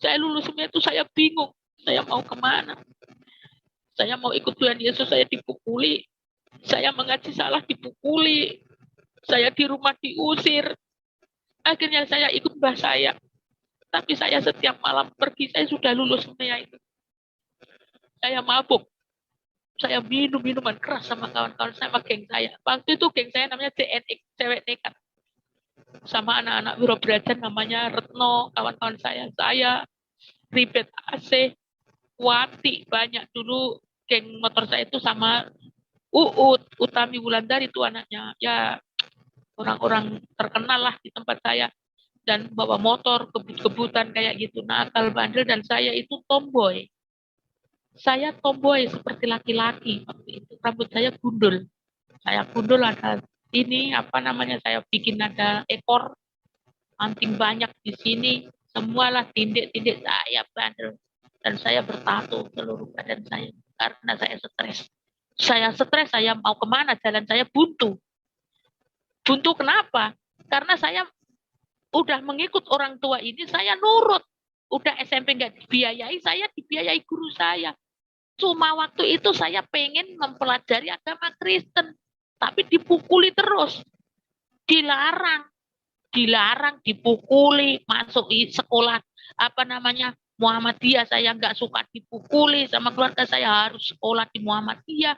Saya lulus semua itu saya bingung. Saya mau kemana? Saya mau ikut Tuhan Yesus, saya dipukuli. Saya mengaji salah, dipukuli. Saya di rumah diusir. Akhirnya saya ikut mbah saya. Tapi saya setiap malam pergi, saya sudah lulus semua itu. Saya mabuk. Saya minum minuman keras sama kawan-kawan saya, sama geng saya. Waktu itu geng saya namanya CNX, cewek nekat. Sama anak-anak Wiro Brajan namanya Retno, kawan-kawan saya, Ribet AC, Wati, banyak dulu geng motor saya itu sama Uut, Utami Wulandari itu anaknya. Ya orang-orang terkenal lah di tempat saya. Dan bawa motor, kebut-kebutan kayak gitu, nakal, bandel, dan saya itu tomboy. Saya tomboy seperti laki-laki waktu itu. Rambut saya gundul. Saya gundul ada ini apa namanya saya bikin ada ekor anting banyak di sini. Semualah tindik-tindik saya bandel dan saya bertato seluruh badan saya karena saya stres. Saya stres, saya mau kemana? Jalan saya buntu. Buntu kenapa? Karena saya udah mengikut orang tua ini, saya nurut. Udah SMP nggak dibiayai, saya dibiayai guru saya. Cuma waktu itu saya pengen mempelajari agama Kristen, tapi dipukuli terus, dilarang, dipukuli, masuk di sekolah apa namanya Muhammadiyah. Saya nggak suka dipukuli sama keluarga, saya harus sekolah di Muhammadiyah.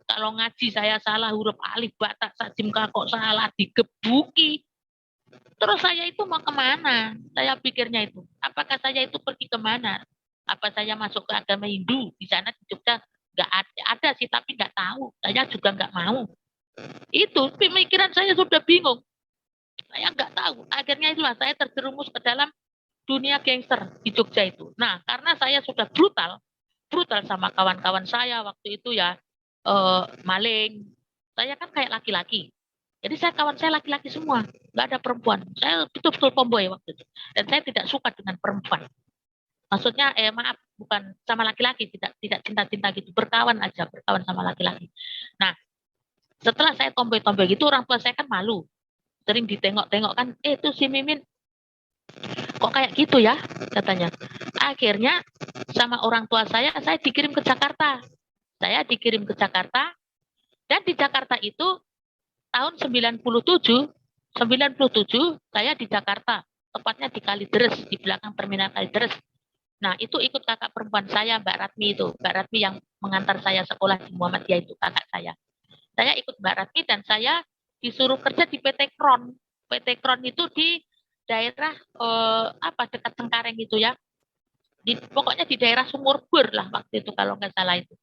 Kalau ngaji saya salah huruf alif batak sajim kakok salah digebuki. Terus saya itu mau kemana? Saya pikirnya itu, apakah saya itu pergi kemana? Apa saya masuk ke agama Hindu? Di sana di Jogja nggak ada sih, tapi nggak tahu. Saya juga nggak mau. Itu pemikiran saya sudah bingung. Saya nggak tahu. Akhirnya itulah saya terjerumus ke dalam dunia gangster di Jogja itu. Nah, karena saya sudah brutal sama kawan-kawan saya waktu itu ya, maling. Saya kan kayak laki-laki. Jadi kawan saya laki-laki semua, nggak ada perempuan. Saya betul-betul tomboy waktu itu. Dan saya tidak suka dengan perempuan. Maksudnya, maaf, bukan sama laki-laki, tidak cinta-cinta gitu, berkawan aja, berkawan sama laki-laki. Nah, setelah saya tomboy-tomboy gitu, orang tua saya kan malu. Sering ditengok-tengok kan, itu si Mimin kok kayak gitu ya, katanya. Akhirnya sama orang tua saya dikirim ke Jakarta. Saya dikirim ke Jakarta, dan di Jakarta itu tahun 97 saya di Jakarta, tepatnya di Kalideres, di belakang terminal Kalideres. Nah, itu ikut kakak perempuan saya, Mbak Ratmi itu. Mbak Ratmi yang mengantar saya sekolah di Muhammadiyah itu kakak saya. Saya ikut Mbak Ratmi dan saya disuruh kerja di PT Kron. PT Kron itu di daerah dekat Cengkareng itu ya. Pokoknya di daerah Sumurbur lah waktu itu kalau nggak salah itu.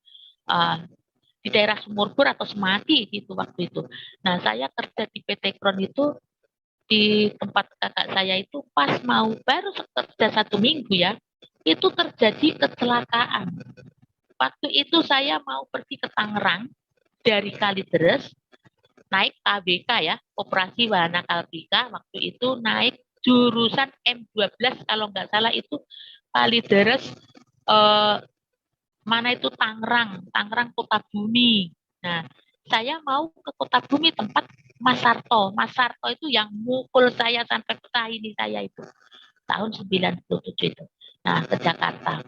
Di daerah Sumurbur atau Semati gitu waktu itu. Nah, saya kerja di PT Kron itu di tempat kakak saya itu pas mau baru kerja 1 minggu ya, itu terjadi kecelakaan. Waktu itu saya mau pergi ke Tangerang dari Kalideres, naik KBK ya, Operasi Wahana Kalbika, waktu itu naik jurusan M12 kalau nggak salah itu Kalideres, mana itu Tangerang Kota Bumi. Nah, saya mau ke Kota Bumi tempat Mas Sarto. Mas Sarto itu yang mukul saya sampai pecah ini saya itu. Tahun 97 itu. Nah, ke Jakarta.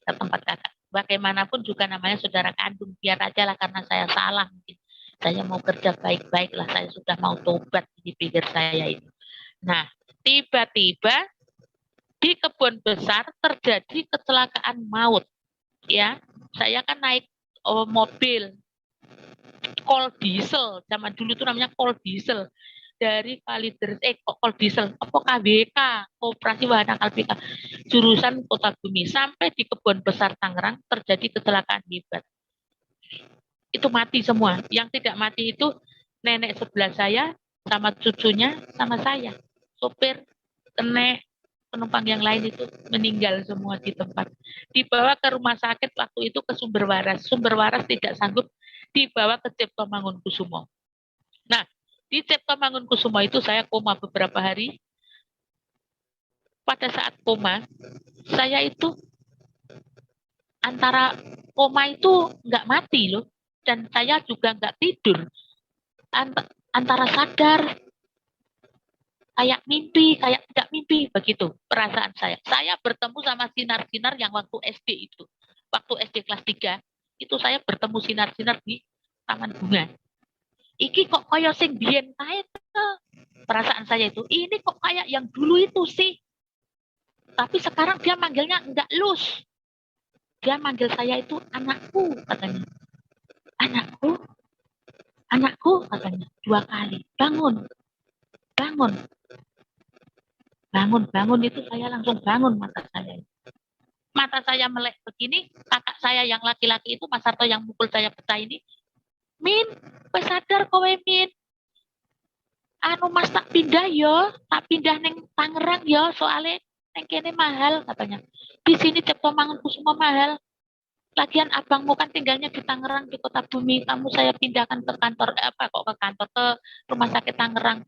Ke tempat kakak. Bagaimanapun juga namanya saudara kandung. Biar aja lah karena saya salah mungkin. Saya mau kerja baik-baik lah. Saya sudah mau tobat di pikir saya itu. Nah, tiba-tiba di kebun besar terjadi kecelakaan maut. Ya, saya kan naik mobil kol diesel, zaman dulu tuh namanya kol diesel dari Kalideres, kol diesel, apa KBK, Koperasi Wahana KBK, jurusan Kota Bumi sampai di Kebun Besar Tangerang terjadi kecelakaan hebat. Itu mati semua. Yang tidak mati itu nenek sebelah saya sama cucunya sama saya. Sopir, nenek, penumpang yang lain itu meninggal semua di tempat. Dibawa ke rumah sakit waktu itu ke Sumber Waras. Sumber Waras tidak sanggup, dibawa ke Cipto Mangunkusumo. Nah, di Cipto Mangunkusumo itu saya koma beberapa hari. Pada saat koma, saya itu antara koma itu nggak mati loh. Dan saya juga nggak tidur. Antara sadar, kayak mimpi, kayak tidak mimpi, begitu perasaan saya. Saya bertemu sama sinar-sinar yang waktu SD itu. Waktu SD kelas 3, itu saya bertemu sinar-sinar di Taman Bunga. Iki kok kayak sing biyen kae perasaan saya itu. Ini kok kayak yang dulu itu sih. Tapi sekarang dia manggilnya enggak Lus. Dia manggil saya itu anakku, katanya. Anakku, anakku, katanya. 2 kali. Bangun, bangun. Bangun itu saya langsung bangun mata saya. Mata saya melek begini, kakak saya yang laki-laki itu, Mas Sarto yang mukul saya pecah ini, Min, kowe sadar kowe Min. Anu Mas tak pindah yo, tak pindah neng Tangerang yo, soalnya neng kene mahal katanya. Di sini Cipto Mangunkusumo mahal. Lagian abangmu kan tinggalnya di Tangerang di Kota Bumi, kamu saya pindahkan ke kantor ke rumah sakit Tangerang.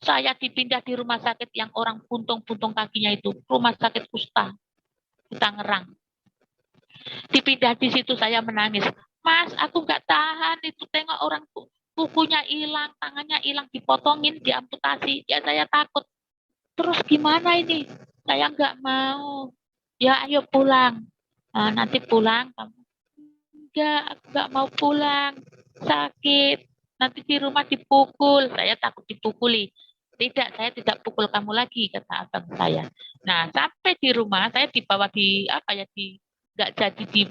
Saya dipindah di rumah sakit yang orang puntung-puntung kakinya itu, rumah sakit Kusta di Tangerang. Dipindah di situ saya menangis. Mas, aku nggak tahan itu tengok orang kukunya hilang, tangannya hilang, dipotongin, diamputasi. Ya saya takut. Terus gimana ini? Saya nggak mau. Ya ayo pulang. Nah, nanti pulang kamu. Enggak, aku nggak mau pulang. Sakit. Nanti di rumah dipukul. Saya takut dipukuli. Tidak, saya tidak pukul kamu lagi, kata abang saya. Nah, sampai di rumah, saya dibawa nggak jadi di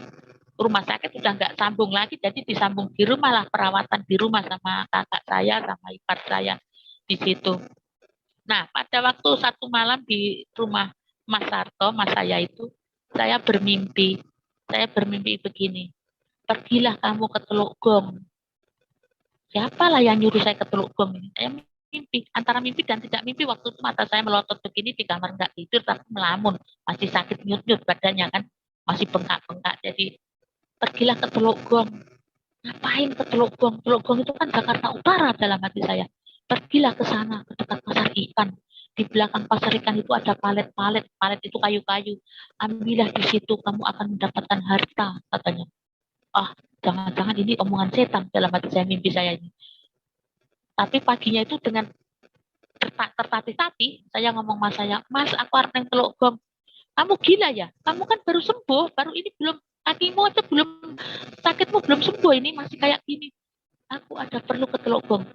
rumah sakit, sudah nggak sambung lagi, jadi disambung di rumah lah, perawatan di rumah sama kakak saya, sama ipar saya di situ. Nah, pada waktu satu malam di rumah Mas Sarto, mas saya itu, saya bermimpi begini, pergilah kamu ke Teluk Gong. Siapalah yang nyuruh saya ke Teluk Gong ini? Saya mimpi, antara mimpi dan tidak mimpi. Waktu itu mata saya melotot begini di kamar nggak tidur, tapi melamun. Masih sakit nyut-nyut badannya kan. Masih bengkak-bengkak. Jadi pergilah ke Teluk Gong. Ngapain ke Teluk Gong? Teluk Gong itu kan Jakarta Utara dalam hati saya. Pergilah ke sana, ke dekat pasar ikan. Di belakang pasar ikan itu ada palet-palet. Palet itu kayu-kayu. Ambillah di situ, kamu akan mendapatkan harta, katanya. Ah, jangan-jangan ini omongan setan dalam hati saya, mimpi saya ini. Tapi paginya itu dengan tertatih-tatih, saya ngomong mas saya, Mas, aku harus neng Teluk Gong. Kamu gila ya? Kamu kan baru sembuh, baru ini belum, kakimu aja belum, sakitmu belum sembuh, ini masih kayak gini. Aku ada perlu ke Teluk Gong.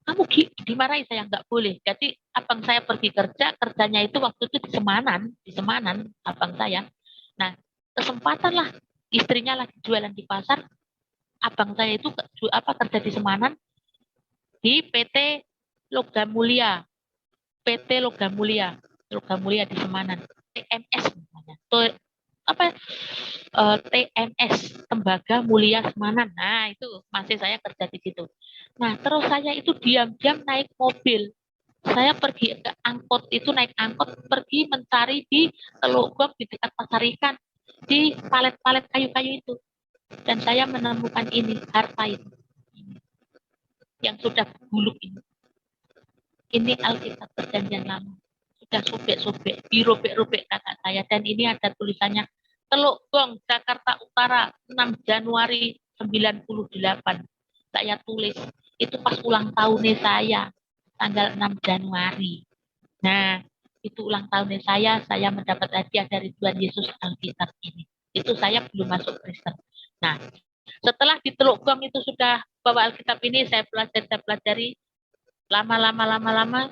Kamu dimarahi saya, nggak boleh. Jadi abang saya pergi kerja, kerjanya itu waktu itu di Semanan, abang saya. Nah, kesempatan lah, istrinya lagi jualan di pasar, abang saya itu kerja di Semanan, di PT Logam Mulia. PT Logam Mulia di Semanan. TMS namanya. TMS, Tembaga Mulia Semanan. Nah, itu masih saya kerja di situ. Nah, terus saya itu diam-diam naik mobil. Saya pergi ke angkot itu, naik angkot, pergi mencari di Teluk Gong di dekat pasar ikan, di palet-palet kayu-kayu itu. Dan saya menemukan ini, harta ini. Yang sudah buluk ini. Ini Alkitab Perjanjian Lama. sudah sobek-sobek, dirobek-robek kakak saya. Dan ini ada tulisannya, Teluk Gong, Jakarta Utara, 6 Januari 98. Saya tulis, itu pas ulang tahunnya saya, tanggal 6 Januari. Nah, itu ulang tahunnya saya mendapat hadiah dari Tuhan Yesus Alkitab ini. Itu saya belum masuk Kristen. Nah, setelah di Teluk Gong itu sudah bawa Alkitab ini, saya pelajari, lama-lama,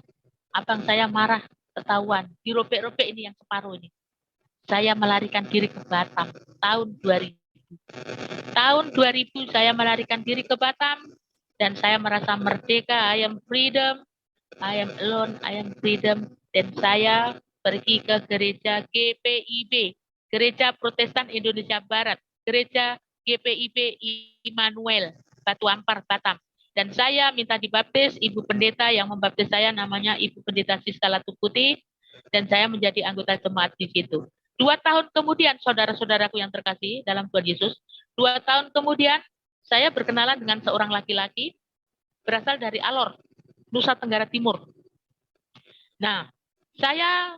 abang saya marah, ketahuan, dirobek-robek ini yang separuh ini. Saya melarikan diri ke Batam, tahun 2000. Tahun 2000 saya melarikan diri ke Batam, dan saya merasa merdeka, I am freedom, I am alone, I am freedom. Dan saya pergi ke gereja GPIB, Gereja Protestan Indonesia Barat, gereja GPIB Immanuel, Batu Ampar, Batam. Dan saya minta dibaptis, ibu pendeta yang membaptis saya namanya Ibu Pendeta Siska Latu Putih, dan saya menjadi anggota jemaat di situ. 2 tahun kemudian, saudara-saudaraku yang terkasih dalam Tuhan Yesus, 2 tahun kemudian saya berkenalan dengan seorang laki-laki berasal dari Alor, Nusa Tenggara Timur. Nah, saya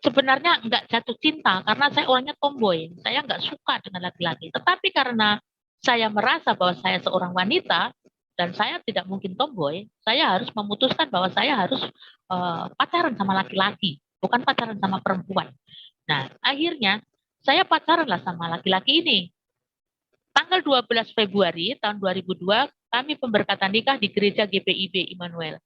sebenarnya nggak jatuh cinta karena saya orangnya tomboy. Saya nggak suka dengan laki-laki. Tetapi karena saya merasa bahwa saya seorang wanita dan saya tidak mungkin tomboy, saya harus memutuskan bahwa saya harus pacaran sama laki-laki, bukan pacaran sama perempuan. Nah, akhirnya saya pacaran lah sama laki-laki ini. Tanggal 12 Februari tahun 2002, kami pemberkatan nikah di gereja GPIB Immanuel.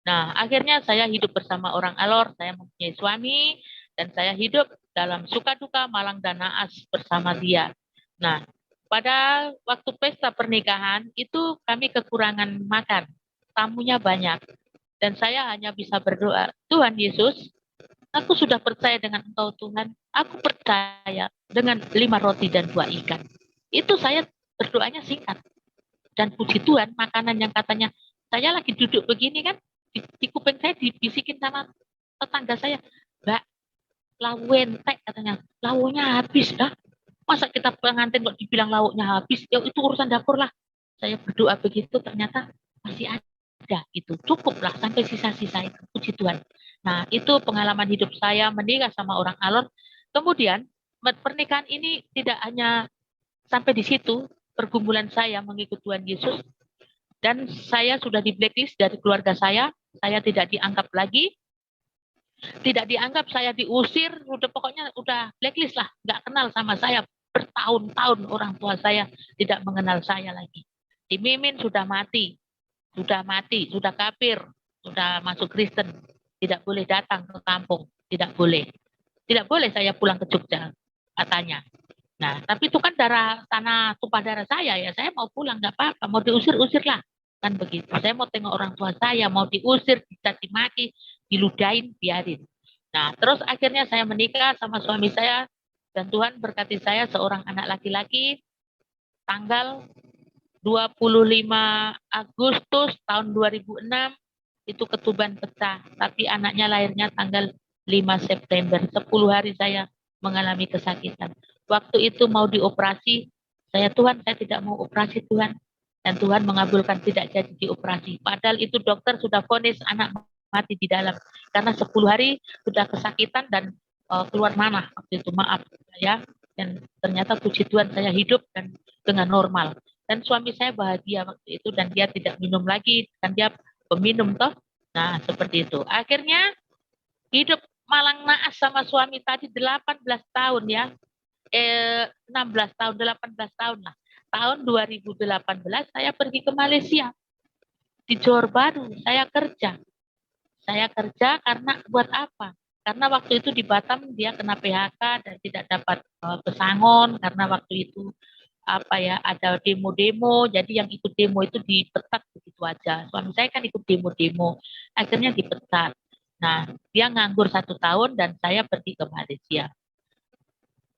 Nah, akhirnya saya hidup bersama orang Alor, saya mempunyai suami, dan saya hidup dalam suka duka, malang dan naas bersama dia. Nah, pada waktu pesta pernikahan, itu kami kekurangan makan, tamunya banyak, dan saya hanya bisa berdoa, Tuhan Yesus, aku sudah percaya dengan Engkau Tuhan, aku percaya dengan 5 roti dan 2 ikan. Itu saya berdoanya singkat. Dan puji Tuhan, makanan yang katanya, saya lagi duduk begini kan, di kuping saya dibisikin sama tetangga saya, Mbak, lauk entek katanya, lauknya habis dah. Masa kita pengantin kok dibilang lauknya habis, ya itu urusan dapur lah. Saya berdoa begitu, ternyata masih ada gitu, cukuplah sampai sisa-sisa itu, puji Tuhan. Nah, itu pengalaman hidup saya menikah sama orang Alor. Kemudian pernikahan ini tidak hanya sampai di situ, pergumulan saya mengikut Tuhan Yesus, dan saya sudah di blacklist dari keluarga saya tidak dianggap lagi, tidak dianggap, saya diusir, pokoknya udah blacklist lah, nggak kenal sama saya, bertahun-tahun orang tua saya tidak mengenal saya lagi. Si Mimin sudah mati, sudah kafir, sudah masuk Kristen, tidak boleh datang ke kampung, tidak boleh saya pulang ke Jogja, katanya. Nah, tapi itu kan tanah tumpah darah saya mau pulang, nggak apa-apa, mau diusir-usir lah. Kan begitu, saya mau tengok orang tua saya, mau diusir, dicaci maki, diludahin, biarin. Nah, terus akhirnya saya menikah sama suami saya, dan Tuhan berkati saya seorang anak laki-laki, tanggal 25 Agustus tahun 2006, itu ketuban pecah, tapi anaknya lahirnya tanggal 5 September, 10 hari saya mengalami kesakitan. Waktu itu mau dioperasi, Tuhan, saya tidak mau operasi Tuhan. Dan Tuhan mengabulkan tidak jadi dioperasi. Padahal itu dokter sudah vonis anak mati di dalam. Karena 10 hari sudah kesakitan dan keluar nanah waktu itu, maaf ya. Dan ternyata puji Tuhan saya hidup dan dengan normal. Dan suami saya bahagia waktu itu dan dia tidak minum lagi. Dan dia peminum toh. Nah seperti itu. Akhirnya hidup malang naas sama suami tadi 18 tahun ya. 16 tahun, 18 tahun lah. Tahun 2018 saya pergi ke Malaysia. Di Johor Bahru saya kerja. Saya kerja karena buat apa? Karena waktu itu di Batam dia kena PHK dan tidak dapat pesangon karena waktu itu ada demo-demo, jadi yang ikut demo itu dipecat begitu aja. Suami saya kan ikut demo-demo, akhirnya dipecat. Nah, dia nganggur 1 tahun dan saya pergi ke Malaysia.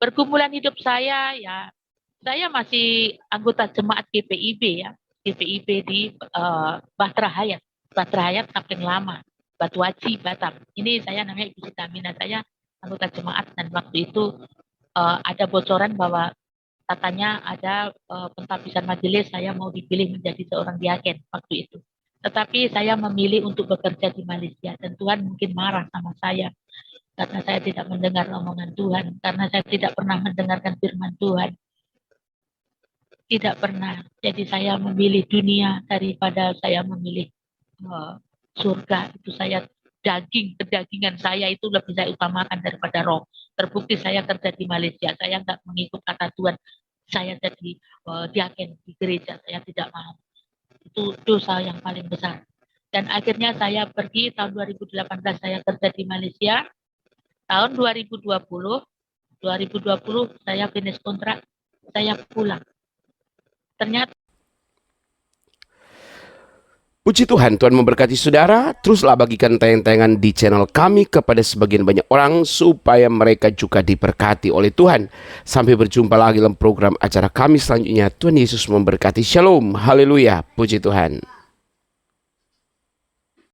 Pergumulan hidup saya ya, saya masih anggota jemaat GPIB ya, GPIB di Bahtera Hayat Kapling Lama, Batu Haji, Batam. Ini saya namanya Ibu Sitamina, saya anggota jemaat dan waktu itu ada bocoran bahwa katanya ada pentabisan majelis, saya mau dipilih menjadi seorang diaken waktu itu. Tetapi saya memilih untuk bekerja di Malaysia dan Tuhan mungkin marah sama saya karena saya tidak mendengar omongan Tuhan, karena saya tidak pernah mendengarkan firman Tuhan. Tidak pernah. Jadi saya memilih dunia daripada saya memilih surga. Itu saya kedagingan saya itu lebih saya utamakan daripada roh. Terbukti saya kerja di Malaysia, saya nggak mengikut kata Tuhan. Saya jadi diaken di gereja, saya tidak mau. Itu dosa yang paling besar. Dan akhirnya saya pergi tahun 2018 saya kerja di Malaysia. Tahun 2020 saya finish kontrak, saya pulang. Ternyata Puji Tuhan, Tuhan memberkati saudara. Teruslah bagikan tayangan-tayangan di channel kami kepada sebagian banyak orang supaya mereka juga diberkati oleh Tuhan. Sampai berjumpa lagi dalam program acara kami selanjutnya. Tuhan Yesus memberkati. Shalom, haleluya, puji Tuhan.